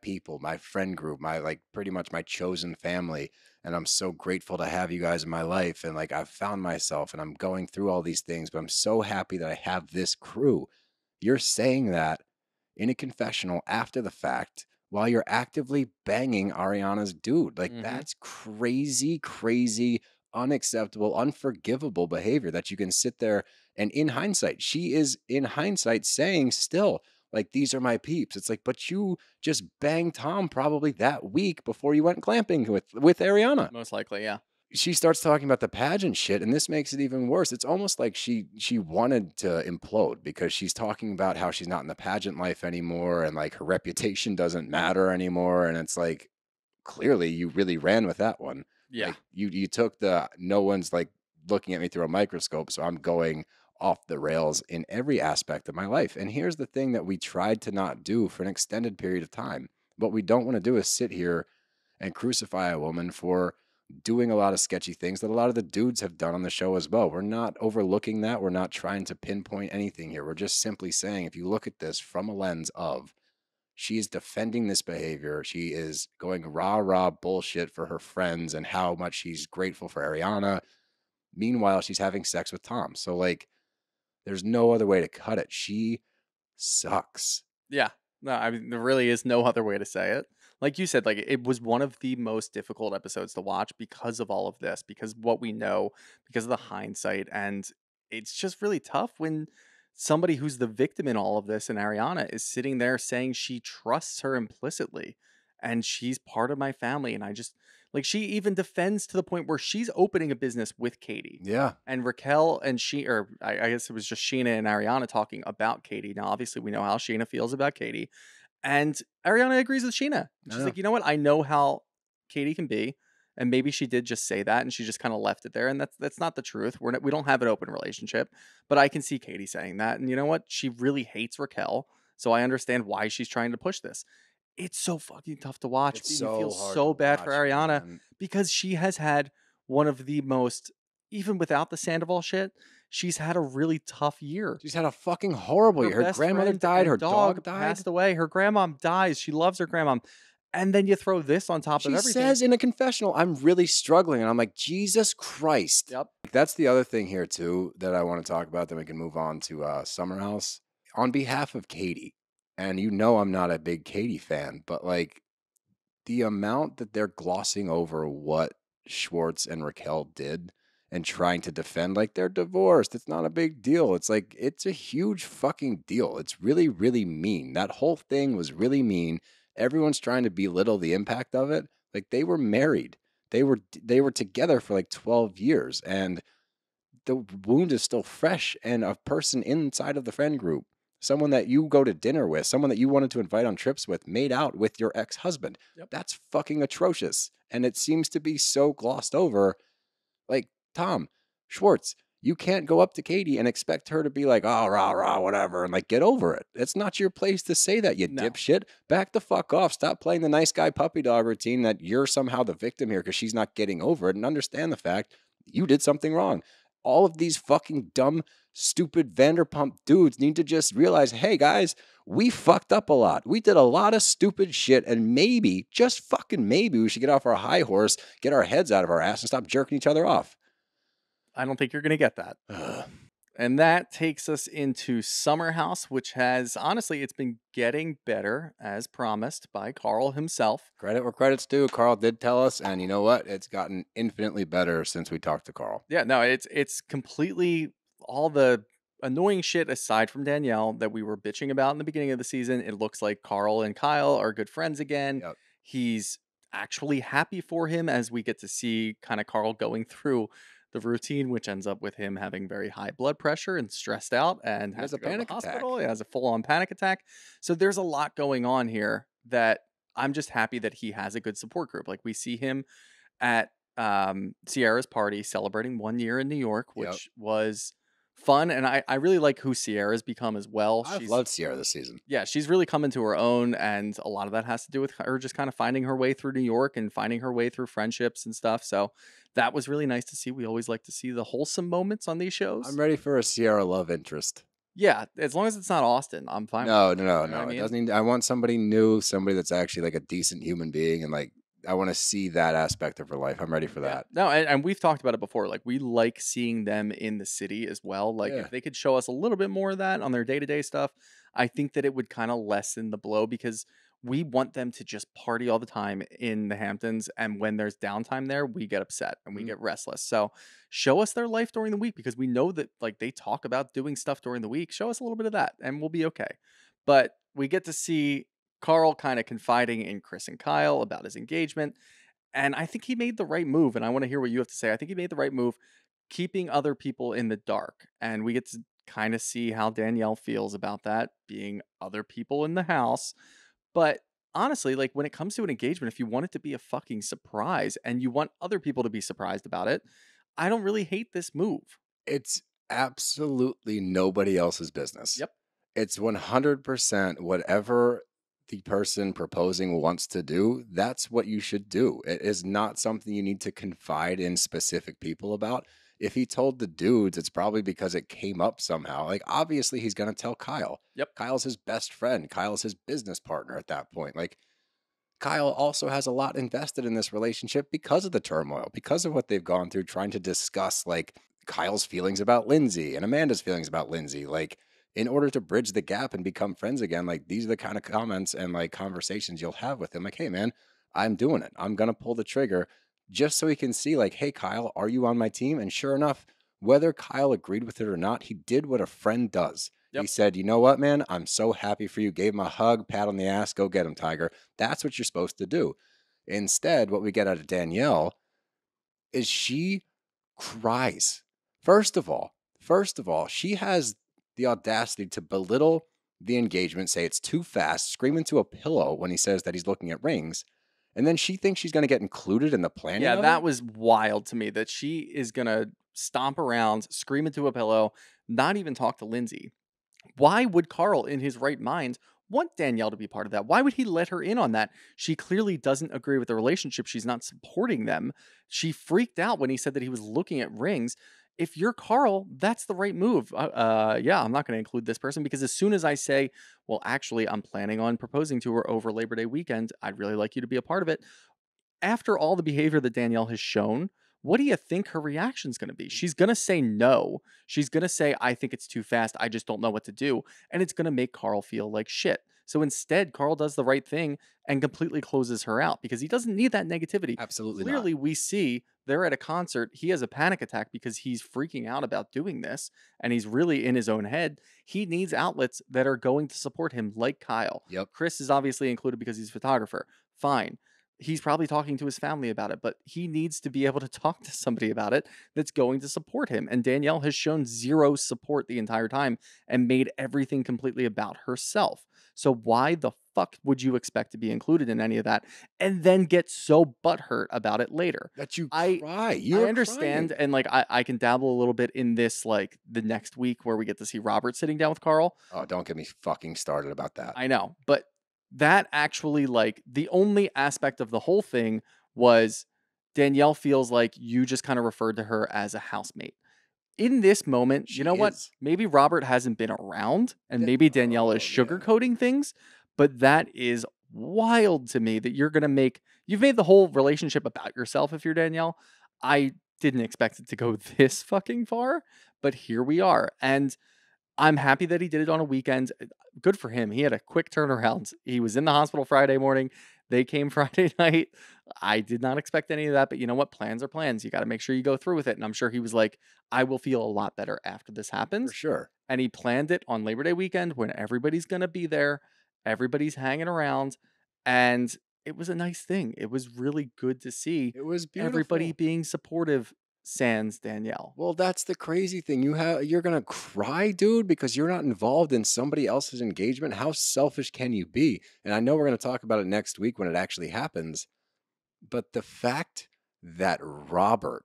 people, my friend group, my, like, pretty much my chosen family, and I'm so grateful to have you guys in my life, and like, I've found myself and I'm going through all these things, but I'm so happy that I have this crew. You're saying that in a confessional after the fact while you're actively banging Ariana's dude. Like, that's crazy, unacceptable, unforgivable behavior that you can sit there and, in hindsight, she is in hindsight saying still, like, these are my peeps. It's like, but you just banged Tom probably that week before you went glamping with Ariana. Most likely, yeah. She starts talking about the pageant shit, and this makes it even worse. It's almost like she wanted to implode because she's talking about how she's not in the pageant life anymore, and like her reputation doesn't matter anymore. And it's like, clearly you really ran with that one. Yeah. Like, you took the, no one's like looking at me through a microscope, so I'm going off the rails in every aspect of my life. And here's the thing that we tried to not do for an extended period of time. What we don't want to do is sit here and crucify a woman for doing a lot of sketchy things that a lot of the dudes have done on the show as well. We're not overlooking that. We're not trying to pinpoint anything here. We're just simply saying, if you look at this from a lens of, she is defending this behavior, she is going rah bullshit for her friends and how much she's grateful for Ariana. Meanwhile, she's having sex with Tom. So, like, there's no other way to cut it. She sucks. Yeah. No, I mean, there really is no other way to say it. Like you said, like it was one of the most difficult episodes to watch because of all of this, because what we know, because of the hindsight. And it's just really tough when somebody who's the victim in all of this and Ariana is sitting there saying she trusts her implicitly and she's part of my family. And I just like she even defends to the point where she's opening a business with Katie. Yeah. And Raquel and I guess it was just Sheena and Ariana talking about Katie. Now, obviously, we know how Sheena feels about Katie. And Ariana agrees with Sheena. She's Yeah. like, you know what? I know how Katie can be. And maybe she did just say that and she just kind of left it there. And that's not the truth. We don't have an open relationship. But I can see Katie saying that. And you know what? She really hates Raquel. So I understand why she's trying to push this. It's so fucking tough to watch. It's You so feel hard so to bad for watch, Ariana man. because she has had one of the most, even without the Sandoval shit, she's had a really tough year. She's had a fucking horrible year. Her best grandmother friend died. and Her dog died. passed away. Her grandmom dies. She loves her grandmom. And then you throw this on top of She everything. says in a confessional, I'm really struggling. And I'm like, Jesus Christ. Yep. That's the other thing here, too, that I want to talk about. Then we can move on to Summer House. On behalf of Katie, and you know I'm not a big Katie fan, but like the amount that they're glossing over what Schwartz and Raquel did and trying to defend, like they're divorced. It's not a big deal. It's like, it's a huge fucking deal. It's really, really mean. That whole thing was really mean. Everyone's trying to belittle the impact of it. Like they were married. They were together for like 12 years and the wound is still fresh, and a person inside of the friend group, someone that you go to dinner with, someone that you wanted to invite on trips with, made out with your ex-husband. Yep. That's fucking atrocious. And it seems to be so glossed over. Like, Tom Schwartz, you can't go up to Katie and expect her to be like, oh, rah, rah, whatever, and like, get over it. It's not your place to say that, you No. dipshit. Back the fuck off. Stop playing the nice guy puppy dog routine that you're somehow the victim here because she's not getting over it, and understand the fact you did something wrong. All of these fucking dumb, stupid Vanderpump dudes need to just realize, hey guys, we fucked up a lot. We did a lot of stupid shit, and maybe, just fucking maybe, we should get off our high horse, get our heads out of our ass, and stop jerking each other off. I don't think you're going to get that. And that takes us into Summer House, which has, honestly, it's been getting better, as promised by Carl himself. Credit where credit's due. Carl did tell us, and you know what? It's gotten infinitely better since we talked to Carl. Yeah, no, it's completely all the annoying shit aside from Danielle that we were bitching about in the beginning of the season. It looks like Carl and Kyle are good friends again. Yep. He's actually happy for him as we get to see kind of Carl going through the routine, which ends up with him having very high blood pressure and stressed out and has a to go to the panic attack. hospital. He has a full-on panic attack. So there's a lot going on here that I'm just happy that he has a good support group. Like we see him at Sierra's party celebrating 1 year in New York, which was fun. And I really like who Sierra's become as well. I've loved Sierra this season. Yeah, she's really come into her own, and a lot of that has to do with her just kind of finding her way through New York and finding her way through friendships and stuff. So that was really nice to see. We always like to see the wholesome moments on these shows. I'm ready for a Sierra love interest. Yeah, as long as it's not Austin, I'm fine. No. with it. You know what I It mean? doesn't. I want somebody new, somebody that's actually like a decent human being, and like I want to see that aspect of her life. I'm ready for that. No, and we've talked about it before. Like we like seeing them in the city as well. Like Yeah. if they could show us a little bit more of that on their day-to-day stuff, I think that it would kind of lessen the blow because we want them to just party all the time in the Hamptons, and when there's downtime there, we get upset and we Mhm. get restless. So show us their life during the week because we know that like they talk about doing stuff during the week. Show us a little bit of that and we'll be okay. But we get to see Carl kind of confiding in Chris and Kyle about his engagement. And I think he made the right move. And I want to hear what you have to say. I think he made the right move keeping other people in the dark. And we get to kind of see how Danielle feels about that being other people in the house. But honestly, like when it comes to an engagement, if you want it to be a fucking surprise and you want other people to be surprised about it, I don't really hate this move. It's absolutely nobody else's business. Yep. It's 100% whatever the person proposing wants to do. That's what you should do. It is not something you need to confide in specific people about. If he told the dudes, it's probably because it came up somehow. Like, obviously, he's going to tell Kyle. Yep. Kyle's his best friend. Kyle's his business partner at that point. Like, Kyle also has a lot invested in this relationship because of the turmoil, because of what they've gone through, trying to discuss, like, Kyle's feelings about Lindsay and Amanda's feelings about Lindsay. Like, in order to bridge the gap and become friends again. Like, these are the kind of comments and like conversations you'll have with him. Like, hey man, I'm doing it. I'm going to pull the trigger just so he can see like, hey Kyle, are you on my team? And sure enough, whether Kyle agreed with it or not, he did what a friend does. Yep. He said, you know what, man, I'm so happy for you. Gave him a hug, pat on the ass, go get him, Tiger. That's what you're supposed to do. Instead, what we get out of Danielle is she cries. First of all, she has the audacity to belittle the engagement, say it's too fast, scream into a pillow when he says that he's looking at rings, and then she thinks she's going to get included in the planning. Yeah, of that it? was wild to me that she is going to stomp around, scream into a pillow, not even talk to Lindsay. Why would Carl, in his right mind, want Danielle to be part of that? Why would he let her in on that? She clearly doesn't agree with the relationship. She's not supporting them. She freaked out when he said that he was looking at rings. If you're Carl, that's the right move. Yeah, I'm not going to include this person because as soon as I say, well, actually, I'm planning on proposing to her over Labor Day weekend, I'd really like you to be a part of it. After all the behavior that Danielle has shown, what do you think her reaction is going to be? She's going to say no. She's going to say, I think it's too fast. I just don't know what to do. And it's going to make Carl feel like shit. So instead, Carl does the right thing and completely closes her out because he doesn't need that negativity. Absolutely Clearly, not. we see they're at a concert. He has a panic attack because he's freaking out about doing this and he's really in his own head. He needs outlets that are going to support him, like Kyle. Yep. Chris is obviously included because he's a photographer. Fine. He's probably talking to his family about it, but he needs to be able to talk to somebody about it that's going to support him. And Danielle has shown zero support the entire time and made everything completely about herself. So why the fuck would you expect to be included in any of that and then get so butthurt about it later? That you I cry. You're understand, crying. and like I can dabble a little bit in this, like the next week where we get to see Robert sitting down with Carl. Oh, don't get me fucking started about that. I know, but that actually, like, the only aspect of the whole thing was Danielle feels like you just kind of referred to her as a housemate. In this moment, She you know what? is. Maybe Robert hasn't been around and That- maybe Danielle is oh, yeah. sugarcoating things, but that is wild to me that you've made the whole relationship about yourself if you're Danielle. I didn't expect it to go this fucking far, but here we are. And I'm happy that he did it on a weekend. Good for him. He had a quick turnaround. He was in the hospital Friday morning. They came Friday night. I did not expect any of that, but you know what? Plans are plans. You got to make sure you go through with it. And I'm sure he was like, I will feel a lot better after this For happens. sure. And he planned it on Labor Day weekend when everybody's going to be there. Everybody's hanging around. And it was a nice thing. It was really good to see It was beautiful. everybody being supportive, sans Danielle. Well, that's the crazy thing. You're gonna cry, dude, because you're not involved in somebody else's engagement. How selfish can you be? And I know we're gonna talk about it next week when it actually happens. But the fact that Robert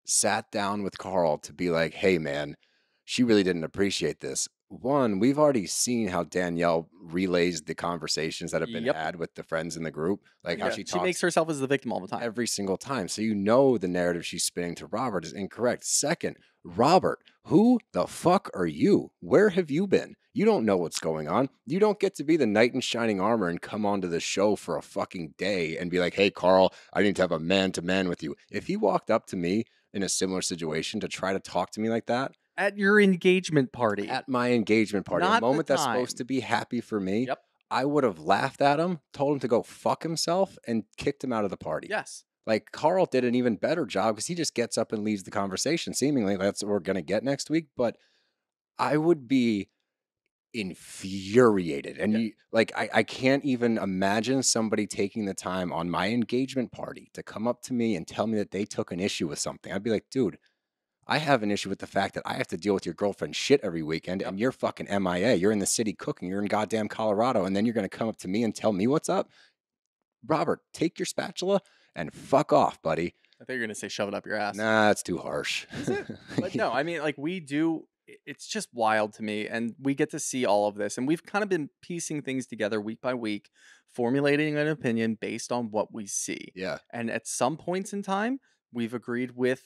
sat down with Carl to be like, hey man, she really didn't appreciate this. One, we've already seen how Danielle relays the conversations that have been Yep. had with the friends in the group, like how Yeah, she she talks makes herself as the victim all the time. every single time. So you know the narrative she's spinning to Robert is incorrect. Second, Robert, who the fuck are you? Where have you been? You don't know what's going on. You don't get to be the knight in shining armor and come onto the show for a fucking day and be like, hey, Carl, I need to have a man-to-man with you. If he walked up to me in a similar situation to try to talk to me like that, At your engagement party. at my engagement party, Not a the moment that's supposed time. to be happy for me, Yep. I would have laughed at him, told him to go fuck himself, and kicked him out of the party. Yes. Like, Carl did an even better job because he just gets up and leaves the conversation. Seemingly, that's what we're going to get next week. But I would be infuriated. And Yeah. I can't even imagine somebody taking the time on my engagement party to come up to me and tell me that they took an issue with something. I'd be like, dude, I have an issue with the fact that I have to deal with your girlfriend's shit every weekend and you're fucking MIA. You're in the city cooking. You're in goddamn Colorado. And then you're going to come up to me and tell me what's up. Robert, take your spatula and fuck off, buddy. I thought you were going to say shove it up your ass. Nah, it's too harsh. Is it? But no, I mean, like, it's just wild to me. And we get to see all of this. And we've kind of been piecing things together week by week, formulating an opinion based on what we see. Yeah. And at some points in time, we've agreed with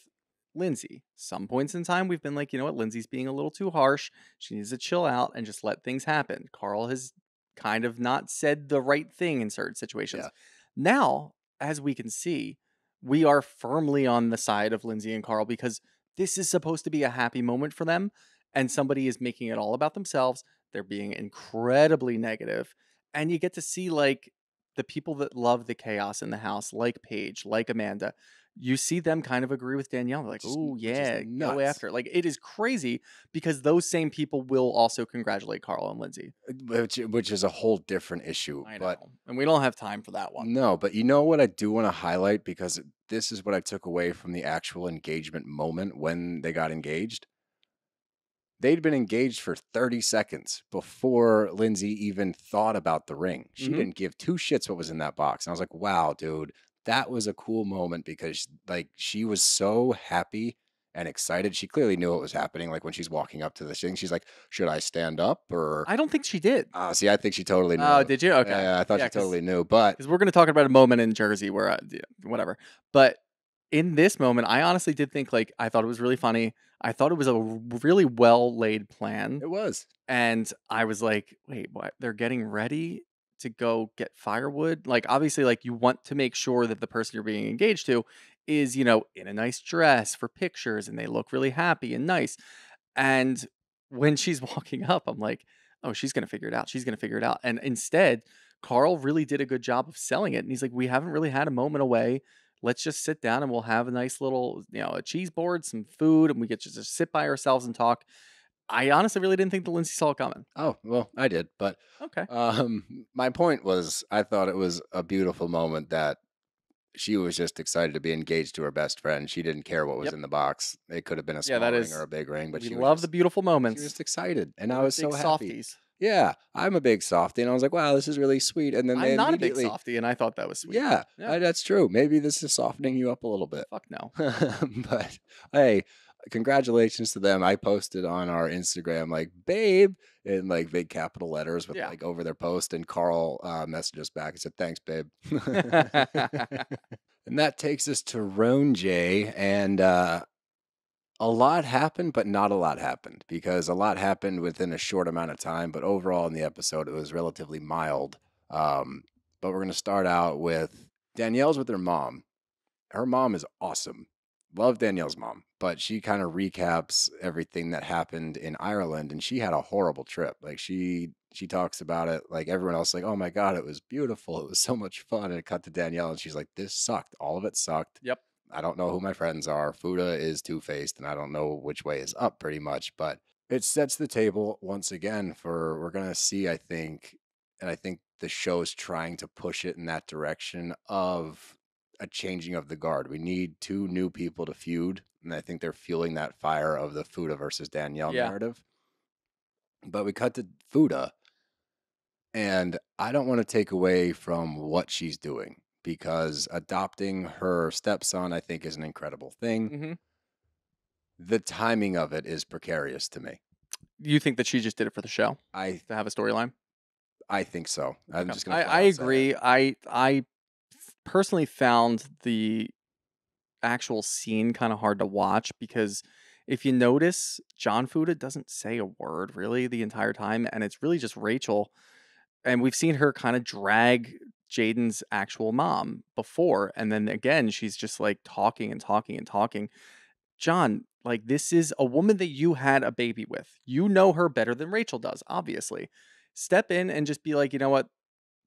Lindsay. Some points in time, we've been like, you know what, Lindsay's being a little too harsh. She needs to chill out and just let things happen. Carl has kind of not said the right thing in certain situations. Yeah. Now, as we can see, we are firmly on the side of Lindsay and Carl because this is supposed to be a happy moment for them. and somebody is making it all about themselves. They're being incredibly negative, and you get to see like the people that love the chaos in the house, like Paige, like Amanda. You see them kind of agree with Danielle. They're like, "Oh which is yeah, go nuts. after it." Like it is crazy because those same people will also congratulate Carl and Lindsay. Which is a whole different issue. I know, But and we don't have time for that one. no, but you know what I do want to highlight, because this is what I took away from the actual engagement moment when they got engaged. They'd been engaged for 30 seconds before Lindsay even thought about the ring. She Mhm. didn't give two shits what was in that box. And I was like, wow, dude, that was a cool moment, because like she was so happy and excited. She clearly knew what was happening. Like when she's walking up to the thing, she's like, should I stand up or I don't think she did. see, I think she totally knew. Oh, did you? Okay. Yeah, I thought Yeah, she 'cause- totally knew. But Because we're going to talk about a moment in Jersey where, whatever. But in this moment, I honestly did think, like, I thought it was really funny. I thought it was a really well laid plan. it was. And I was like, wait, what? They're getting ready to go get firewood? Like, obviously, like, you want to make sure that the person you're being engaged to is, in a nice dress for pictures and they look really happy and nice. And when she's walking up, I'm like, oh, she's going to figure it out. She's going to figure it out. And instead, Carl really did a good job of selling it. And he's like, we haven't really had a moment away. Let's just sit down and we'll have a nice little, a cheese board, some food, and we get to just sit by ourselves and talk. I honestly really didn't think the Lindsay saw it coming. Oh, well, I did. But Okay. my point was, I thought it was a beautiful moment that she was just excited to be engaged to her best friend. She didn't care what was Yep. in the box. It could have been a Yeah, small that ring is- or a big ring, but we she love was the just, beautiful she moments. was just excited, and I We're was so big happy. softies. Yeah, I'm a big softie, and I was like, wow, this is really sweet. And then they I'm not a big immediately, softie, and I thought that was sweet. yeah, Yeah. that's true. Maybe this is softening you up a little bit. Fuck no. But hey, congratulations to them. I posted on our Instagram like "babe" in like big capital letters with Yeah. like over their post, and Carl messaged us back and said, "Thanks, babe." And that takes us to RHONJ, and a lot happened, but not a lot happened, because a lot happened within a short amount of time. But overall, in the episode, it was relatively mild. But we're going to start out with Danielle's with her mom. Her mom is awesome. Love Danielle's mom, but she kind of recaps everything that happened in Ireland, and she had a horrible trip. Like she talks about it like everyone else, like, oh my God, it was beautiful. It was so much fun. And it cut to Danielle, and she's like, this sucked. All of it sucked. Yep. I don't know who my friends are. Fuda is two-faced, and I don't know which way is up pretty much, but it sets the table once again for, we're going to see, I think, and I think the show's trying to push it in that direction of a changing of the guard. We need two new people to feud, and I think they're fueling that fire of the Fuda versus Danielle narrative. But we cut to Fuda, and I don't want to take away from what she's doing, because adopting her stepson, I think, is an incredible thing. Mm-hmm. The timing of it is precarious to me. You think that she just did it for the show I to have a storyline? think so. I'm Okay. just going to I agree. I personally found the actual scene kind of hard to watch, because if you notice, John Fuda doesn't say a word really the entire time, and it's really just Rachel. And we've seen her kind of drag Jaden's actual mom before, and then again she's just like talking and talking and talking. John, like, this is a woman that you had a baby with. You know her better than Rachel does, obviously. Step in and just be like, you know what?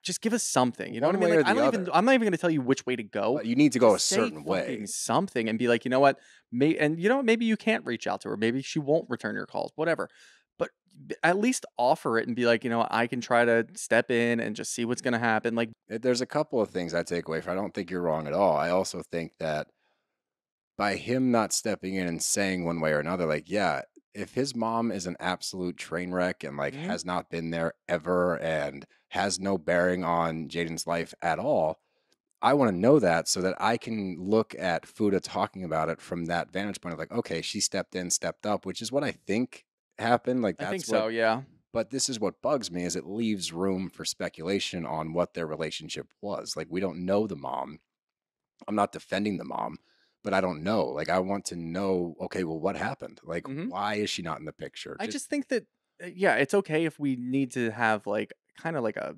Just give us something. You know One what I mean? way Like, or the other. I'm not even going to tell you which way to go. But you need to go a Just say certain way. fucking something and be like, you know what? Maybe you can't reach out to her. Maybe she won't return your calls. Whatever. But at least offer it and be like, you know what? I can try to step in and just see what's going to happen. Like, There's a couple of things I take away from. I don't think you're wrong at all. I also think that by him not stepping in and saying one way or another, like, yeah, if his mom is an absolute train wreck and like Mhm. has not been there ever and has no bearing on Jaden's life at all, I want to know that so that I can look at Fuda talking about it from that vantage point of like, okay, she stepped in, stepped up, which is what I think happened. Like, I that's think what, so, yeah. but this is what bugs me, is it leaves room for speculation on what their relationship was. Like, we don't know the mom. I'm not defending the mom, but I don't know. Like, I want to know, okay, well, what happened? Like, Mhm. why is she not in the picture? I just think that, yeah, it's okay if we need to have like kind of like a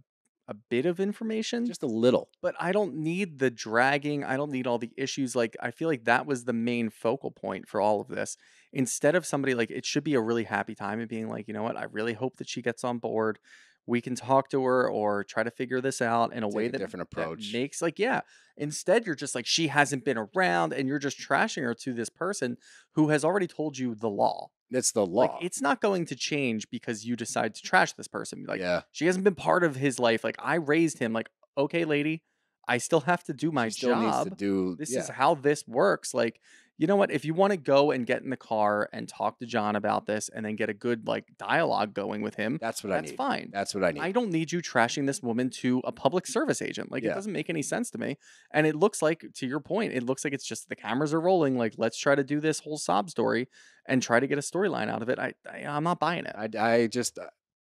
bit of information. just a little. But I don't need the dragging. I don't need all the issues. Like, I feel like that was the main focal point for all of this, instead of somebody like, it should be a really happy time and being like, you know what, I really hope that she gets on board. We can talk to her or try to figure this out in a way Take a different that approach. makes like, yeah. Instead, you're just like, she hasn't been around and you're just trashing her to this person who has already told you the law. It's the Like, law. it's not going to change because you decide to trash this person. Like, Yeah. she hasn't been part of his life. Like, I raised him. Like, okay, lady, I still have to do my She still needs to job. do. This Yeah. is how this works. Like, you know what? If you want to go and get in the car and talk to John about this and then get a good like dialogue going with him, That's what I that's need. fine. That's what I need. I don't need you trashing this woman to a public service agent. Like, it Yeah. doesn't make any sense to me. And it looks like, to your point, it looks like it's just the cameras are rolling. Like, let's try to do this whole sob story and try to get a storyline out of it. I'm not buying it.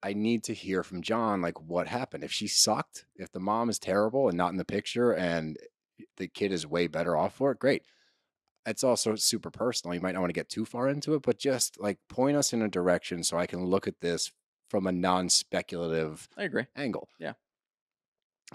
I need to hear from John, like, what happened. If she sucked, if the mom is terrible and not in the picture and the kid is way better off for it, great. It's also super personal. You might not want to get too far into it, but just like point us in a direction so I can look at this from a non-speculative I agree. angle. Yeah.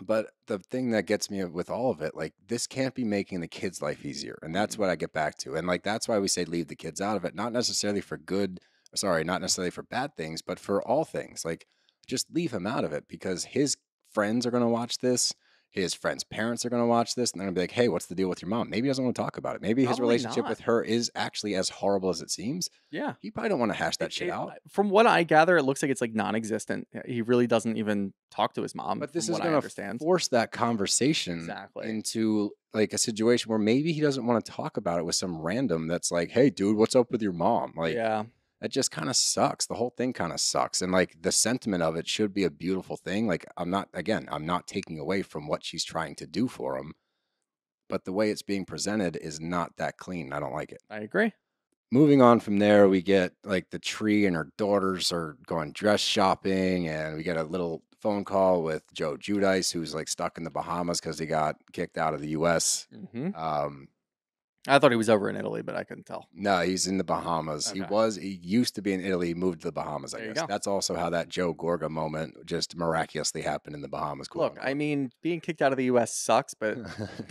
But the thing that gets me with all of it, like, this can't be making the kid's life easier. And that's what I get back to. And like, that's why we say leave the kids out of it, not necessarily for not necessarily for bad things, but for all things. Like, just leave him out of it because his friends are going to watch this. His friends' parents are going to watch this and they're going to be like, hey, what's the deal with your mom? Maybe he doesn't want to talk about it. Maybe his Probably relationship not. with her is actually as horrible as it seems. Yeah. He probably don't want to hash that shit out. From what I gather, it looks like it's like non-existent. He really doesn't even talk to his mom. But this from is what I going to understand. force that conversation Exactly. into like a situation where maybe he doesn't want to talk about it with some random that's like, hey, dude, what's up with your mom? Like, yeah. that just kind of sucks. The whole thing kind of sucks. And like the sentiment of it should be a beautiful thing. Like, I'm not taking away from what she's trying to do for him, but the way it's being presented is not that clean. I don't like it. I agree. Moving on from there, we get like the tree and her daughters are going dress shopping, and we get a little phone call with Joe Giudice, who's like stuck in the Bahamas because he got kicked out of the U.S. I thought he was over in Italy, but I couldn't tell. No, he's in the Bahamas. Okay. He used to be in Italy, he moved to the Bahamas, I There you guess. go. That's also how that Joe Gorga moment just miraculously happened in the Bahamas. Look, I mean, being kicked out of the U.S. sucks, but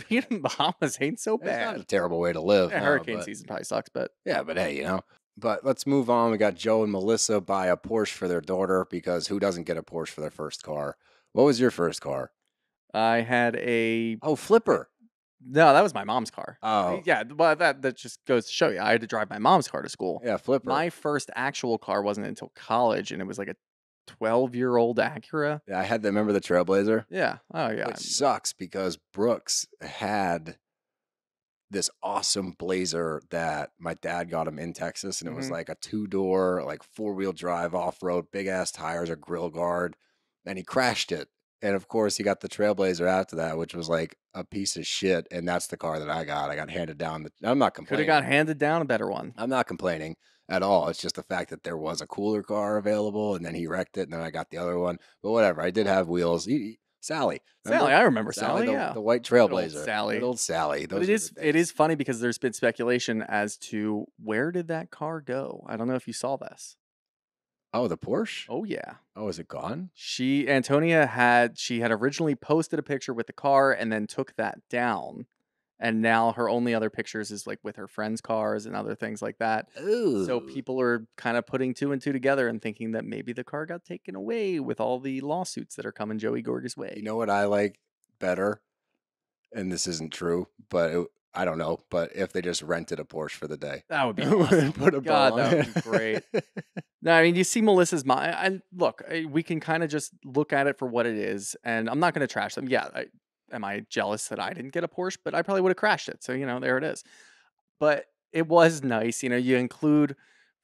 being in the Bahamas ain't so it's not a bad. terrible way to live. Yeah, no, hurricane but- season probably sucks, but Yeah, but hey, you know. But let's move on. We got Joe and Melissa buy a Porsche for their daughter because who doesn't get a Porsche for their first car? What was your first car? I had a Oh, Flipper. no, that was my mom's car. Oh. Yeah, well, that just goes to show you. I had to drive my mom's car to school. Yeah, Flipper. My first actual car wasn't until college, and it was like a 12-year-old Acura. Yeah, I had to remember the Trailblazer. Yeah. Oh, yeah. Which sucks because Brooks had this awesome Blazer that my dad got him in Texas, and it was like a 2-door, like 4-wheel drive off-road, big-ass tires, a grill guard, and he crashed it. And of course, he got the Trailblazer after that, which was like a piece of shit. And that's the car that I got. I got handed down. I'm not Could complaining. have got handed down a better one. I'm not complaining at all. It's just the fact that there was a cooler car available, and then he wrecked it, and then I got the other one. But whatever, I did have wheels. Sally, remember? Sally, I remember Sally. the, Yeah, the white Good old Trailblazer, Sally. Good old Sally. But Those it were is the it days. is funny because there's been speculation as to where did that car go. I don't know if you saw this. Oh, the Porsche. Oh yeah, Oh, is it gone? Antonia had originally posted a picture with the car and then took that down, and now her only other pictures is like with her friends' cars and other things like that. Ooh. So people are kind of putting two and two together and thinking that maybe the car got taken away with all the lawsuits that are coming Joey Gorga's way. You know what I like better? And this isn't true, but I don't know. But if they just rented a Porsche for the day, That would be awesome. put a God, bow that on would be it. great. No, I mean, you see Melissa's mom. And look, we can kind of just look at it for what it is. And I'm not going to trash them. Yeah, am I jealous that I didn't get a Porsche? But I probably would have crashed it. So, there it is. But it was nice. You include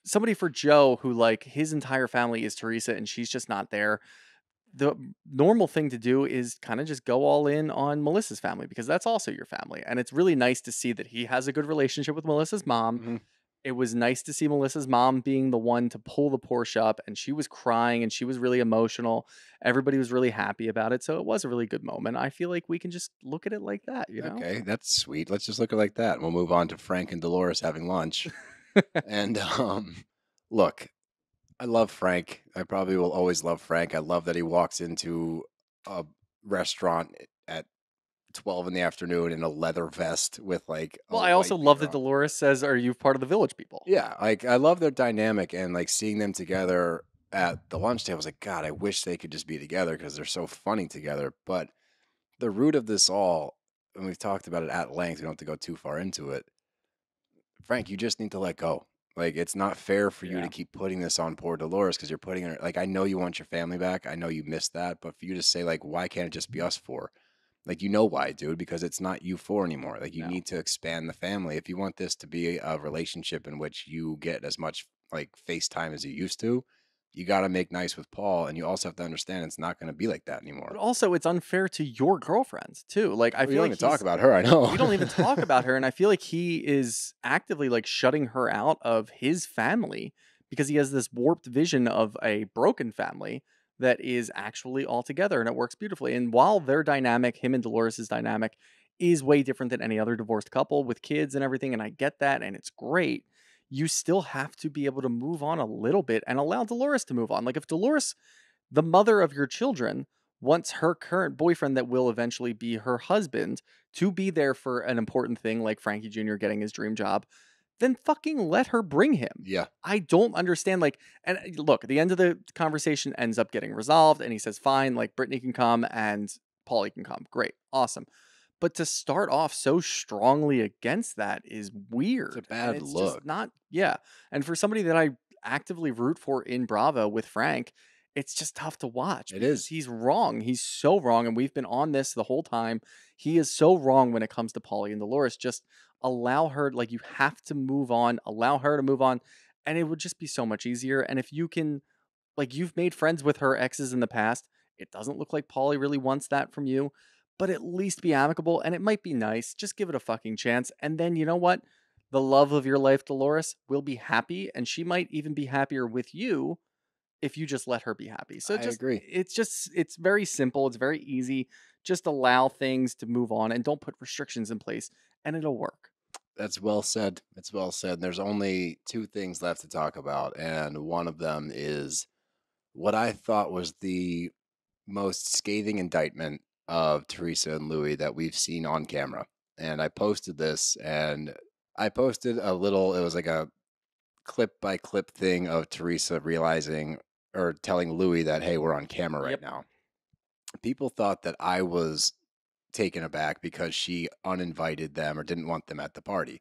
somebody for Joe who, like, his entire family is Teresa and she's just not there. The normal thing to do is kind of just go all in on Melissa's family because that's also your family. And it's really nice to see that he has a good relationship with Melissa's mom. Mhm. It was nice to see Melissa's mom being the one to pull the Porsche up, and she was crying and she was really emotional. Everybody was really happy about it. So it was a really good moment. I feel like we can just look at it like that, Okay, that's sweet. Let's just look at it like that. We'll move on to Frank and Dolores having lunch. And look, I love Frank. I probably will always love Frank. I love that he walks into a restaurant at 12 in the afternoon in a leather vest with like a Well, I also white love beater that on. Dolores says, "Are you part of the Village People?" Yeah, like I love their dynamic and like seeing them together at the lunch table. I was like, God, I wish they could just be together because they're so funny together. But the root of this all, and we've talked about it at length, we don't have to go too far into it. Frank, you just need to let go. Like, it's not fair for you Yeah. to keep putting this on poor Dolores because you're putting her, like, I know you want your family back. I know you missed that. But for you to say, like, why can't it just be us four? Like, you know why, dude, because it's not you four anymore. Like, you No. need to expand the family. If you want this to be a relationship in which you get as much, like, FaceTime as you used to, you got to make nice with Paul. And you also have to understand it's not going to be like that anymore. But also, it's unfair to your girlfriends too. Like, I We feel don't like even talk about her. I know. we don't even talk about her, and I feel like he is actively like shutting her out of his family because he has this warped vision of a broken family that is actually all together and it works beautifully. And while their dynamic, him and Dolores' dynamic, is way different than any other divorced couple with kids and everything, and I get that, and it's great. You still have to be able to move on a little bit and allow Dolores to move on. Like if Dolores, the mother of your children, wants her current boyfriend that will eventually be her husband to be there for an important thing like Frankie Jr. getting his dream job, then fucking let her bring him. Yeah. I don't understand. Like, and look, the end of the conversation ends up getting resolved, and he says, fine, like Brittany can come and Paulie can come. Great. Awesome. But to start off so strongly against that is weird. It's a bad and it's look. just not, yeah. And for somebody that I actively root for in Bravo with Frank, it's just tough to watch. It because is. He's wrong. He's so wrong. And we've been on this the whole time. He is so wrong when it comes to Paulie and Dolores. Just allow her, like, you have to move on, allow her to move on. And it would just be so much easier. And if you can, like, you've made friends with her exes in the past, it doesn't look like Paulie really wants that from you, but at least be amicable. And it might be nice. Just give it a fucking chance. And then, you know what? The love of your life, Dolores, will be happy. And she might even be happier with you if you just let her be happy. So I agree. it's very simple. It's very easy. Just allow things to move on and don't put restrictions in place and it'll work. That's well said. It's well said. There's only two things left to talk about, and one of them is what I thought was the most scathing indictment of Teresa and Louis that we've seen on camera. And I posted this, and I posted a little, it was like a clip by clip thing of Teresa realizing or telling Louis that, hey, we're on camera right Yep. now. People thought that I was taken aback because she uninvited them or didn't want them at the party.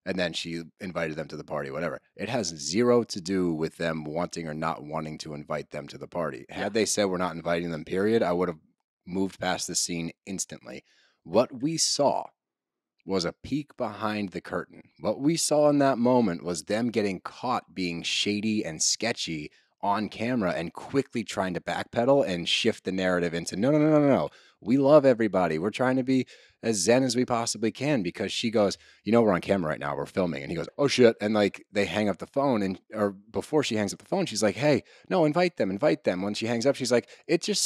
And then she invited them to the party, whatever. It has zero to do with them wanting or not wanting to invite them to the party. Had they said we're not inviting them, period, I would have moved past the scene instantly. What we saw was a peek behind the curtain. What we saw in that moment was them getting caught being shady and sketchy on camera and quickly trying to backpedal and shift the narrative into no. We love everybody. We're trying to be as zen as we possibly can because she goes, we're on camera right now. We're filming. And he goes, oh shit. And like they hang up the phone or before she hangs up the phone, she's like, hey, no, invite them. When she hangs up, she's like, it feels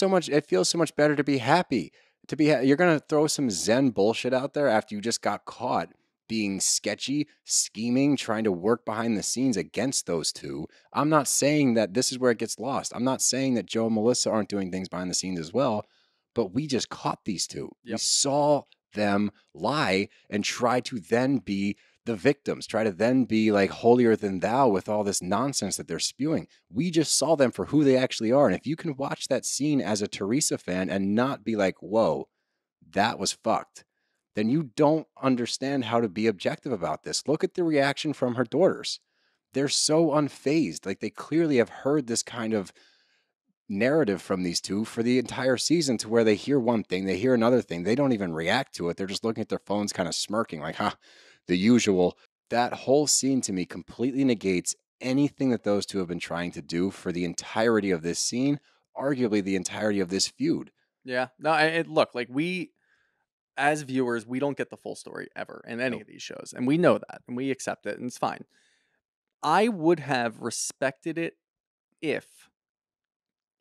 so much better to be happy. You're going to throw some zen bullshit out there after you just got caught being sketchy, scheming, trying to work behind the scenes against those two. I'm not saying that this is where it gets lost. I'm not saying that Joe and Melissa aren't doing things behind the scenes as well, but we just caught these two. Yep. We saw them lie and try to then be the victims, try to then be like holier than thou with all this nonsense that they're spewing. We just saw them for who they actually are. And if you can watch that scene as a Teresa fan and not be like, whoa, that was fucked, then you don't understand how to be objective about this. Look at the reaction from her daughters. They're so unfazed. Like they clearly have heard this kind of narrative from these two for the entire season to where they hear one thing, they hear another thing. They don't even react to it. They're just looking at their phones kind of smirking like, the usual. That whole scene to me completely negates anything that those two have been trying to do for the entirety of this scene, arguably the entirety of this feud. Yeah. No, look, like we, as viewers, we don't get the full story ever in any of these shows. And we know that and we accept it and it's fine. I would have respected it if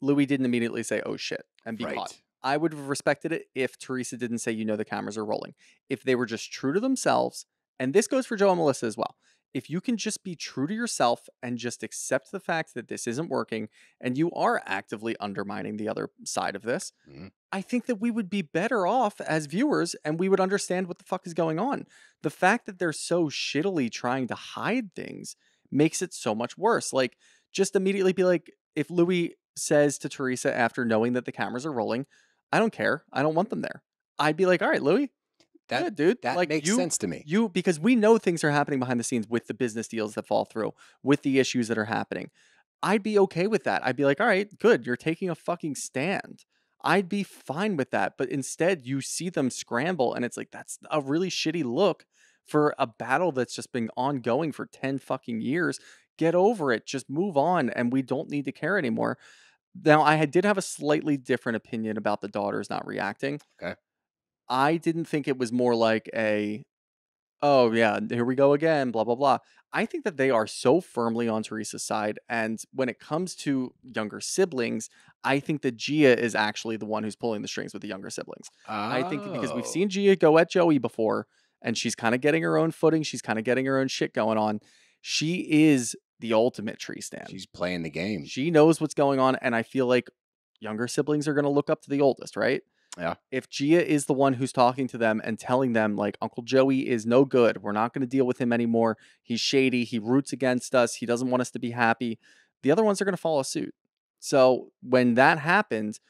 Louis didn't immediately say, oh shit, and be caught. I would have respected it if Teresa didn't say, the cameras are rolling. If they were just true to themselves, and this goes for Joe and Melissa as well. if you can just be true to yourself and just accept the fact that this isn't working and you are actively undermining the other side of this, I think that we would be better off as viewers and we would understand what the fuck is going on. The fact that they're so shittily trying to hide things makes it so much worse. Like, just immediately be like, if Louis says to Teresa after knowing that the cameras are rolling, I don't care. I don't want them there. I'd be like, all right, Louis. That, Yeah, dude. that like, makes sense to me. Because we know things are happening behind the scenes with the business deals that fall through, with the issues that are happening. I'd be okay with that. I'd be like, all right, good. You're taking a fucking stand. I'd be fine with that. But instead, you see them scramble, and it's like, that's a really shitty look for a battle that's just been ongoing for 10 fucking years. Get over it. Just move on, and we don't need to care anymore. Now, I did have a slightly different opinion about the daughters not reacting. Okay. I didn't think it was more like oh yeah, here we go again, blah, blah, blah. I think that they are so firmly on Teresa's side. And when it comes to younger siblings, I think that Gia is actually the one who's pulling the strings with the younger siblings. I think that because we've seen Gia go at Joey before, and she's kind of getting her own footing. She's kind of getting her own shit going on. She is the ultimate tree stand. She's playing the game. She knows what's going on. And I feel like younger siblings are going to look up to the oldest, right? Yeah. If Gia is the one who's talking to them and telling them, like, Uncle Joey is no good, we're not going to deal with him anymore. He's shady. He roots against us. He doesn't want us to be happy. The other ones are going to follow suit. So when that happens,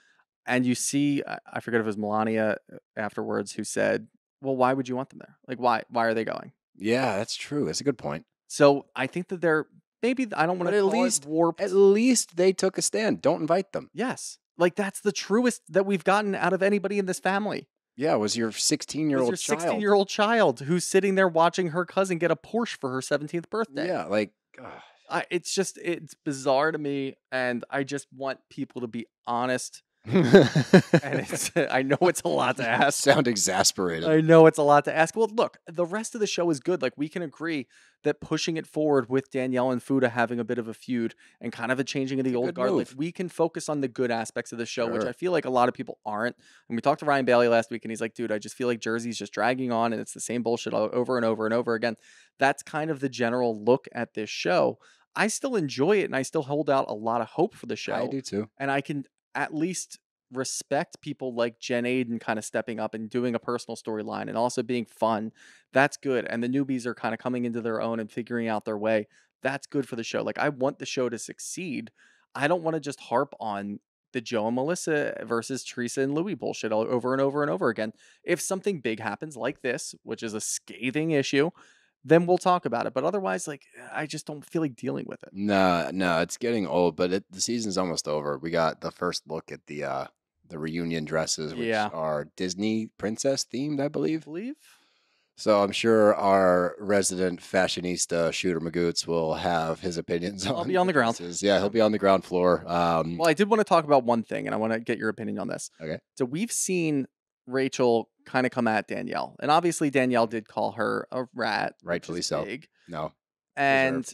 and you see, I forget if it was Melania afterwards who said, well, why would you want them there? Like, why are they going? Yeah, that's true. That's a good point. So I think that they're maybe, I don't want to call it warped. At least they took a stand. Don't invite them. Yes. Like, that's the truest that we've gotten out of anybody in this family. Yeah, it was your 16-year-old child. 16-year-old child who's sitting there watching her cousin get a Porsche for her 17th birthday. Yeah, like... it's bizarre to me, and I just want people to be honest. And I know it's a lot to ask. Sound exasperated. I know it's a lot to ask. Well, look, the rest of the show is good. Like, we can agree that pushing it forward with Danielle and Fuda having a bit of a feud and kind of a changing of the old guard, like, we can focus on the good aspects of the show, which I feel like a lot of people aren't. And we talked to Ryan Bailey last week, and he's like, dude, I just feel like Jersey's just dragging on, and it's the same bullshit over and over and over again. That's kind of the general look at this show. I still enjoy it, and I still hold out a lot of hope for the show. I do too. And I can at least respect people like Jen Aiden kind of stepping up and doing a personal storyline and also being fun. That's good. And the newbies are kind of coming into their own and figuring out their way. That's good for the show. Like, I want the show to succeed. I don't want to just harp on the Joe and Melissa versus Teresa and Louis bullshit over and over and over again. If something big happens like this, which is a scathing issue, then we'll talk about it. But otherwise, like, I just don't feel like dealing with it. No, it's getting old, but the season's almost over. We got the first look at the reunion dresses, which are Disney princess themed, I believe. So I'm sure our resident fashionista, Shooter Magoots, will have his opinions on. I'll be on the ground. Yeah, he'll be on the ground floor. Well, I did want to talk about one thing, and I want to get your opinion on this. Okay. So we've seen Rachel kind of come at Danielle, and obviously Danielle did call her a rat. Rightfully so. Big. No. And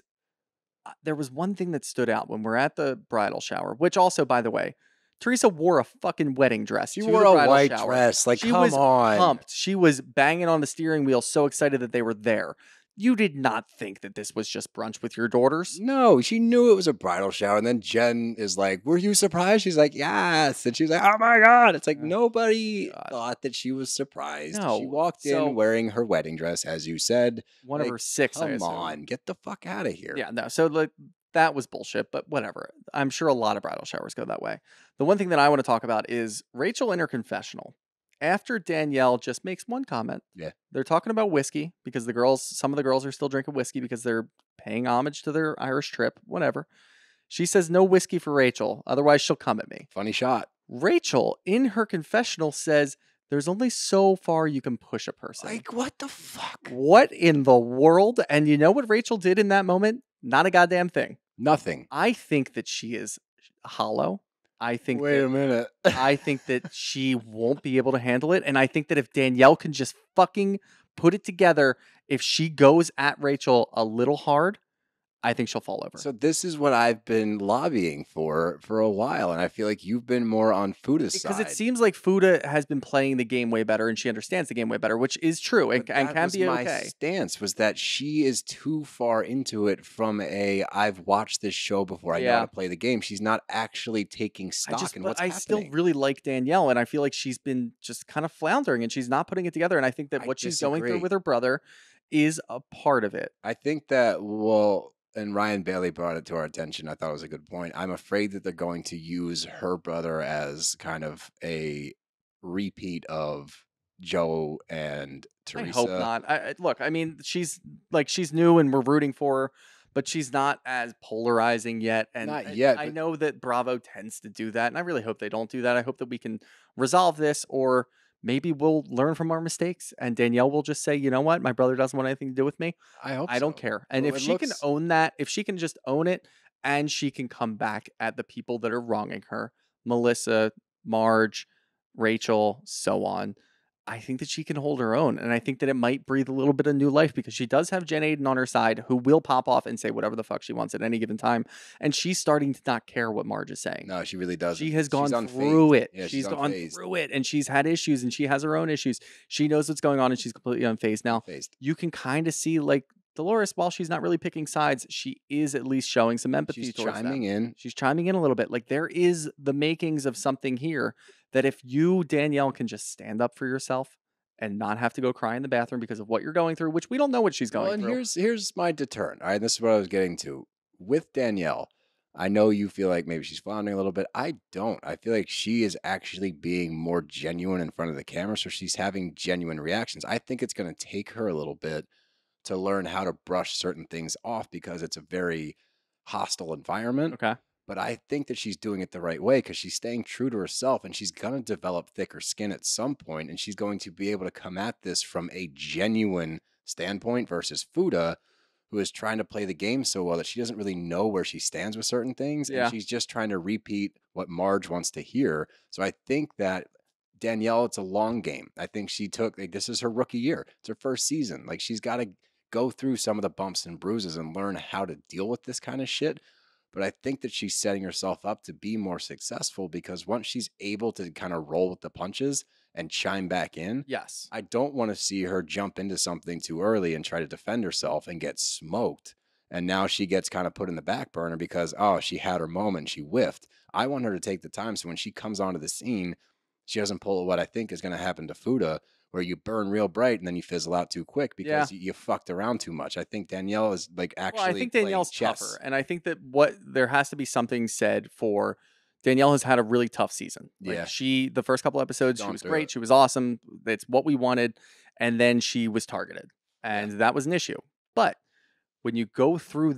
there was one thing that stood out when we're at the bridal shower, which also, by the way, Teresa wore a fucking wedding dress. She wore a white dress. Like, she come was on. Pumped. She was banging on the steering wheel, so excited that they were there. You did not think that this was just brunch with your daughters? No, she knew it was a bridal shower. And then Jen is like, were you surprised? She's like, yes. And she's like, oh my God. It's like, nobody thought that she was surprised. No. She walked in wearing her wedding dress, as you said. One of her 6, I assume. Come on, get the fuck out of here. Yeah, no. So, like, that was bullshit, but whatever. I'm sure a lot of bridal showers go that way. The one thing that I want to talk about is Rachel in her confessional. After Danielle just makes one comment, they're talking about whiskey because some of the girls are still drinking whiskey because they're paying homage to their Irish trip, whatever. She says no whiskey for Rachel, otherwise she'll come at me. Funny shot. Rachel in her confessional says there's only so far you can push a person. Like, what the fuck? What in the world? And you know what Rachel did in that moment? Not a goddamn thing. Nothing. I think that she is hollow. I think. Wait a minute. I think that she won't be able to handle it. And I think that if Danielle can just fucking put it together, if she goes at Rachel a little hard, I think she'll fall over. So this is what I've been lobbying for a while, and I feel like you've been more on Fuda's side. Because it seems like Fuda has been playing the game way better, and she understands the game way better, which is true and But that can was be my okay. stance was that she is too far into it from I've watched this show before. I know how to play the game. She's not actually taking stock in what's happening. Still really like Danielle, and I feel like she's been just kind of floundering, and she's not putting it together. And I think that what she's going through with her brother is a part of it. I think that, and Ryan Bailey brought it to our attention. I thought it was a good point. I'm afraid that they're going to use her brother as kind of a repeat of Joe and Teresa. I hope not. Look, I mean, she's new, and we're rooting for her, but she's not as polarizing yet. And not yet. I know that Bravo tends to do that, and I really hope they don't do that. I hope that we can resolve this, or maybe we'll learn from our mistakes, and Danielle will just say, you know what, my brother doesn't want anything to do with me. I hope I don't care. And if she can own that, if she can just own it, and she can come back at the people that are wronging her, Melissa, Marge, Rachel, so on, I think that she can hold her own. And I think that it might breathe a little bit of new life, because she does have Jen Aiden on her side, who will pop off and say whatever the fuck she wants at any given time. And she's starting to not care what Marge is saying. No, she really doesn't. She has gone through it. Yeah, she's gone through it, and she's had issues, and she has her own issues. She knows what's going on, and she's completely unfazed now. You can kind of see, like, Dolores, while she's not really picking sides, she is at least showing some empathy. She's towards chiming in. She's chiming in a little bit. Like, there is the makings of something here that if you, Danielle, can just stand up for yourself and not have to go cry in the bathroom because of what you're going through, which we don't know what she's going through. And here's my deterrent. All right, this is what I was getting to. With Danielle, I know you feel like maybe she's floundering a little bit. I don't. I feel like she is actually being more genuine in front of the camera, so she's having genuine reactions. I think it's going to take her a little bit to learn how to brush certain things off, because it's a very hostile environment. Okay. But I think that she's doing it the right way, because she's staying true to herself, and she's going to develop thicker skin at some point, and she's going to be able to come at this from a genuine standpoint versus Fuda, who is trying to play the game so well that she doesn't really know where she stands with certain things. Yeah. And she's just trying to repeat what Marge wants to hear. So I think that Danielle, it's a long game. I think she took, like, this is her rookie year. It's her first season. Like, she's got to go through some of the bumps and bruises and learn how to deal with this kind of shit. But I think that she's setting herself up to be more successful, because once she's able to kind of roll with the punches and chime back in, yes, I don't want to see her jump into something too early and try to defend herself and get smoked. And now she gets kind of put in the back burner because, oh, she had her moment, she whiffed. I want her to take the time so when she comes onto the scene, she doesn't pull what I think is going to happen to Fuda, where you burn real bright and then you fizzle out too quick because you fucked around too much. I think Danielle is like actually. Well, I think Danielle's tougher, and I think that there has to be something said for Danielle has had a really tough season. Like the first couple episodes, she was great, she was awesome. It's what we wanted, and then she was targeted, and that was an issue. But when you go through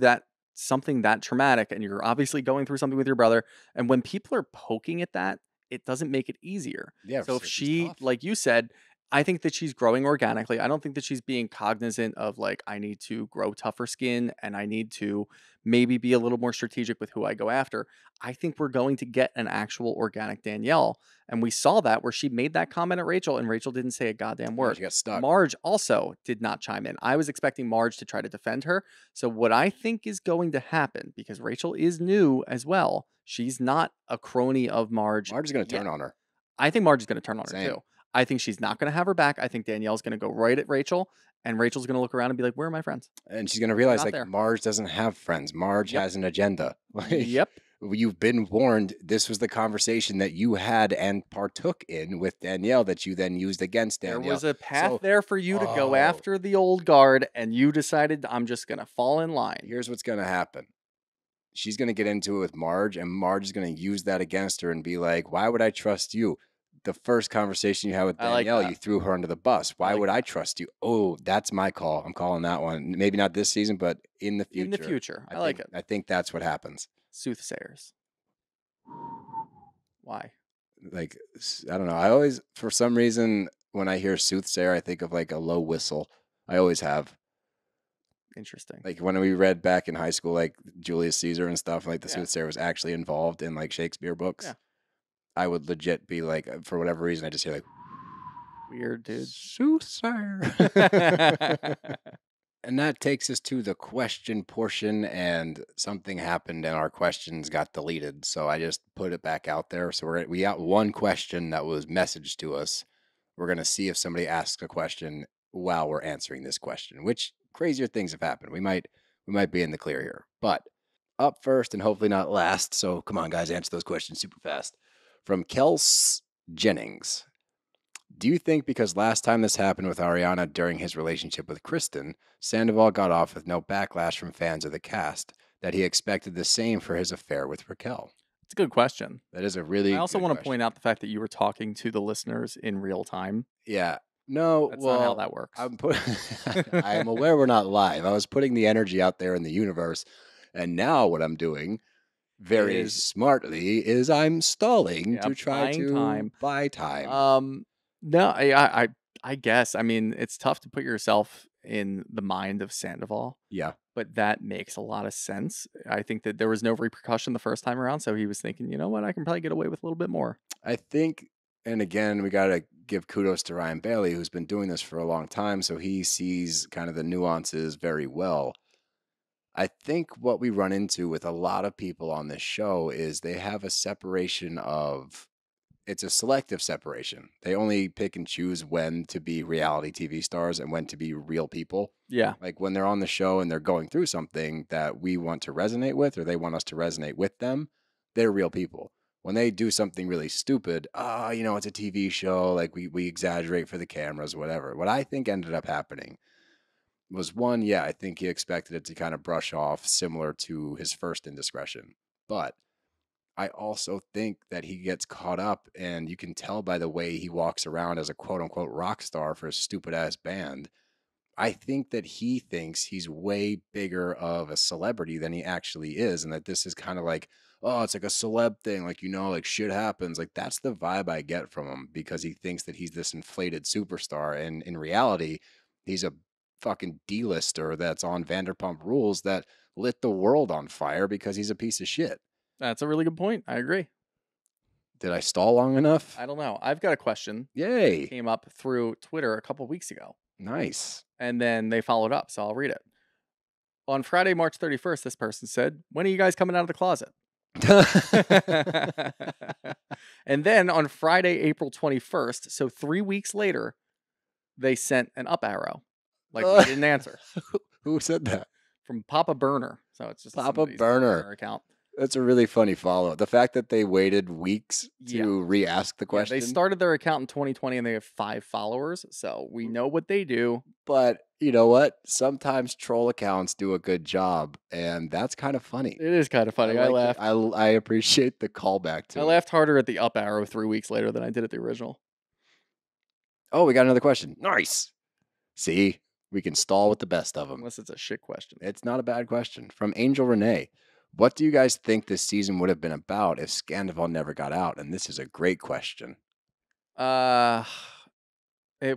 something that traumatic, and you're obviously going through something with your brother, and when people are poking at that, it doesn't make it easier. Yeah. So if she, like you said, I think that she's growing organically. I don't think that she's being cognizant of, like, I need to grow tougher skin and I need to maybe be a little more strategic with who I go after. I think we're going to get an actual organic Danielle. And we saw that where she made that comment at Rachel, and Rachel didn't say a goddamn word. She got stuck. Marge also did not chime in. I was expecting Marge to try to defend her. So what I think is going to happen, because Rachel is new as well, she's not a crony of Marge. Marge is going to turn on her. I think Marge is going to turn on her too. I think she's not going to have her back. I think Danielle's going to go right at Rachel, and Rachel's going to look around and be like, where are my friends? And she's going to realize, like, Marge doesn't have friends. Marge has an agenda. Like, you've been warned. This was the conversation that you had and partook in with Danielle that you then used against Danielle. There was a path there for you to go after the old guard, and you decided, I'm just going to fall in line. Here's what's going to happen. She's going to get into it with Marge, and Marge is going to use that against her and be like, why would I trust you? The first conversation you had with Danielle, you threw her under the bus. Why would I trust you? Oh, that's my call. I'm calling that one. Maybe not this season, but in the future. In the future. I like it. I think that's what happens. Soothsayers. Why? Like, I don't know. I always, for some reason, when I hear soothsayer, I think of like a low whistle. I always have. Interesting. Like when we read back in high school, like Julius Caesar and stuff, like the soothsayer was actually involved in like Shakespeare books. Yeah. I would legit be like, for whatever reason, I just hear like, weird, dude. Soothsayer. And that takes us to the question portion, and something happened and our questions got deleted. So I just put it back out there. So we got one question that was messaged to us. We're going to see if somebody asks a question while we're answering this question, which crazier things have happened. We might be in the clear here. But up first and hopefully not last. So come on, guys, answer those questions super fast. From Kels Jennings. Do you think because last time this happened with Ariana during his relationship with Kristen, Sandoval got off with no backlash from fans of the cast, that he expected the same for his affair with Raquel? It's a good question. That is a really I also good want to question. point out the fact that you were talking to the listeners in real time. Yeah. No, That's well, not how that works. I am aware we're not live. I was putting the energy out there in the universe, and now what I'm doing very smartly is I'm stalling to try buying to time. buy time. No, I guess. I mean, it's tough to put yourself in the mind of Sandoval, Yeah. but that makes a lot of sense. I think that there was no repercussion the first time around, so he was thinking, you know what, I can probably get away with a little bit more. I think, and again, we got to give kudos to Ryan Bailey, who's been doing this for a long time, so he sees kind of the nuances very well. I think what we run into with a lot of people on this show is they have a separation of, it's a selective separation. They only pick and choose when to be reality TV stars and when to be real people. Yeah. Like when they're on the show and they're going through something that we want to resonate with or they want us to resonate with them, they're real people. When they do something really stupid, it's a TV show, like we exaggerate for the cameras, whatever. What I think ended up happening was one, yeah, I think he expected it to kind of brush off similar to his first indiscretion. But I also think that he gets caught up, and you can tell by the way he walks around as a quote unquote rock star for a stupid ass band. I think that he thinks he's way bigger of a celebrity than he actually is, and that this is kind of like, oh, it's like a celeb thing, like, like shit happens. Like, that's the vibe I get from him because he thinks that he's this inflated superstar, and in reality, he's a fucking D-lister that's on Vanderpump Rules that lit the world on fire because he's a piece of shit. That's a really good point. I agree. Did I stall long enough? I don't know. I've got a question. Yay. That came up through Twitter a couple weeks ago. Nice. And then they followed up, so I'll read it. On Friday, March 31st, this person said, "When are you guys coming out of the closet?" And then on Friday, April 21st, so 3 weeks later, they sent an up arrow. Like we didn't answer. Who said that? From Papa Burner. So it's just Papa Burner account. That's a really funny follow. The fact that they waited weeks to re-ask the question. Yeah, they started their account in 2020 and they have 5 followers. So we know what they do. But you know what? Sometimes troll accounts do a good job. And that's kind of funny. It is kind of funny. I laughed. I appreciate the callback to it. I laughed harder at the up arrow 3 weeks later than I did at the original. Oh, we got another question. Nice. See, we can stall with the best of them. Unless it's a shit question. It's not a bad question. From Angel Renee. What do you guys think this season would have been about if Scandoval never got out? And this is a great question. It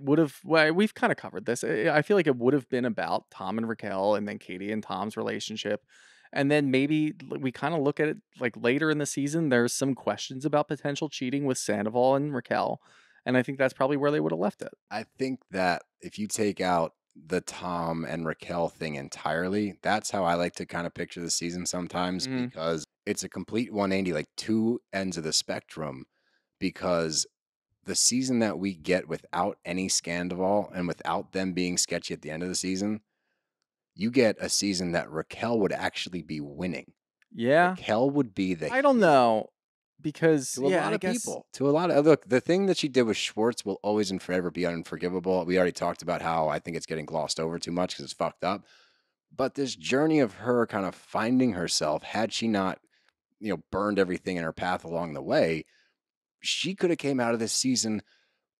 would have. Well, we've kind of covered this. I feel like it would have been about Tom and Raquel, and then Katie and Tom's relationship, and then maybe we kind of look at it like later in the season. There's some questions about potential cheating with Sandoval and Raquel, and I think that's probably where they would have left it. I think that if you take out the Tom and Raquel thing entirely, that's how I like to kind of picture the season sometimes, because it's a complete 180, like two ends of the spectrum, because the season that we get without any Scandoval and without them being sketchy at the end of the season, you get a season that Raquel would actually be winning. Yeah. Raquel would be the I don't know. Because to a lot of people, to a lot of look, the thing that she did with Schwartz will always and forever be unforgivable. We already talked about how I think it's getting glossed over too much because it's fucked up. But this journey of her kind of finding herself, had she not, burned everything in her path along the way, she could have came out of this season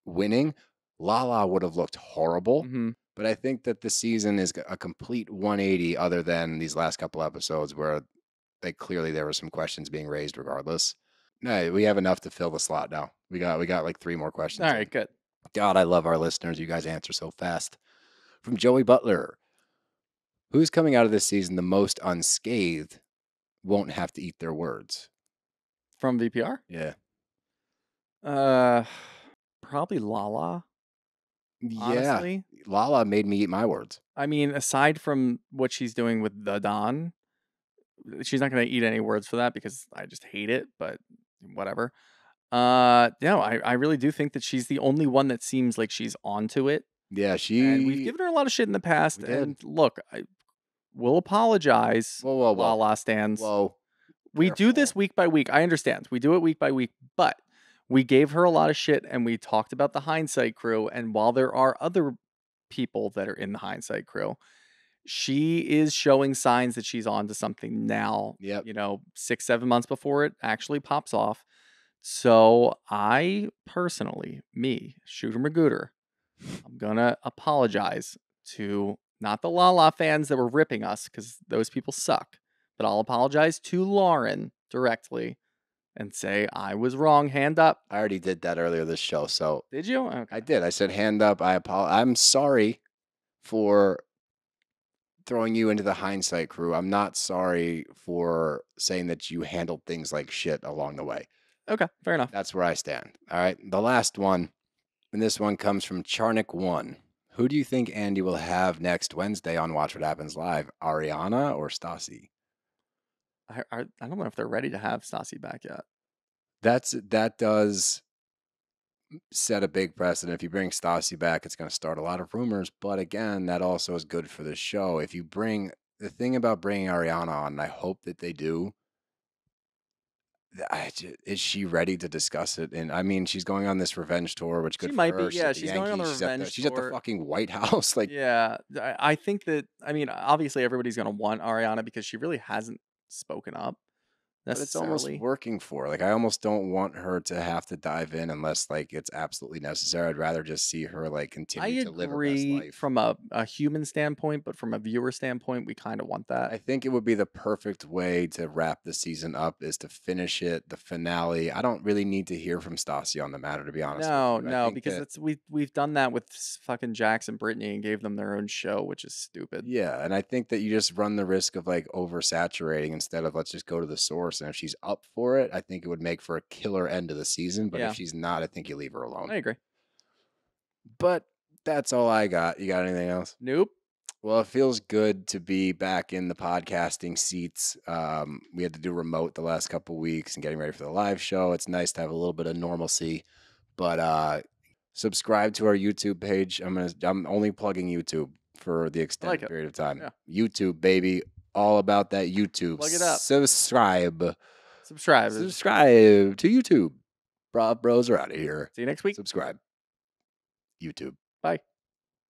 winning. Lala would have looked horrible. But I think that the season is a complete 180, other than these last couple episodes where there were some questions being raised regardless. No, we have enough to fill the slot now. We got like 3 more questions. All right, good. God, I love our listeners. You guys answer so fast. From Joey Butler. Who's coming out of this season the most unscathed won't have to eat their words? From VPR? Yeah. Probably Lala. Honestly. Lala made me eat my words. I mean, aside from what she's doing with the Don, she's not going to eat any words for that because I just hate it, but whatever. No, I really do think that she's the only one that seems like she's onto it. Yeah, And we've given her a lot of shit in the past. We did. And look, we'll apologize. Whoa. Lala stands. Whoa. We do this week by week. I understand. We do it week by week, but we gave her a lot of shit and we talked about the Hindsight crew. And while there are other people that are in the Hindsight crew, she is showing signs that she's on to something now. Yep. 6-7 months before it actually pops off. So I personally, Shooter Magooter, I'm going to apologize to not the Lala fans that were ripping us because those people suck. But I'll apologize to Lauren directly and say I was wrong. Hand up. I already did that earlier this show. So Did you? Okay. I did. I said hand up. I'm sorry for throwing you into the Hindsight crew. I'm not sorry for saying that you handled things like shit along the way. Okay, fair enough. That's where I stand. All right. The last one, and this one comes from Charnick1. Who do you think Andy will have next Wednesday on Watch What Happens Live? Ariana or Stassi? I don't know if they're ready to have Stassi back yet. That does set a big precedent. If you bring Stassi back, it's going to start a lot of rumors. But again, that also is good for the show. If you bring the thing about bringing Ariana on, and I hope that they do. Is she ready to discuss it? And I mean, she's going on this revenge tour, which good She for might her. be. Yeah, at the she's going on the Yankees. revenge She's at the tour. fucking White House. Like, yeah, I think that. I mean, obviously, everybody's gonna want Ariana because she really hasn't spoken up but it's necessarily. almost working for her. Like, I almost don't want her to have to dive in unless like it's absolutely necessary. I'd rather just see her like continue to live her best agree life. from a human standpoint, but from a viewer standpoint, we kind of want that. I think it would be the perfect way to wrap the season up is to finish it, the finale. I don't really need to hear from Stassi on the matter, to be honest. No, with you. I no, think because that- it's we've done that with fucking Jax and Brittany and gave them their own show, which is stupid. yeah, and I think that you just run the risk of like oversaturating instead of let's just go to the source. And if she's up for it, I think it would make for a killer end of the season. But Yeah. if she's not, I think you leave her alone. I agree. But that's all I got. You got anything else? Nope. Well, it feels good to be back in the podcasting seats. We had to do remote the last couple weeks and getting ready for the live show. It's nice to have a little bit of normalcy. But subscribe to our YouTube page. I'm only plugging YouTube for the extended period of time. Yeah. YouTube, baby. All about that YouTube. Plug it up. Subscribe. Subscribe. Subscribe to YouTube. Bros are out of here. See you next week. Subscribe. YouTube.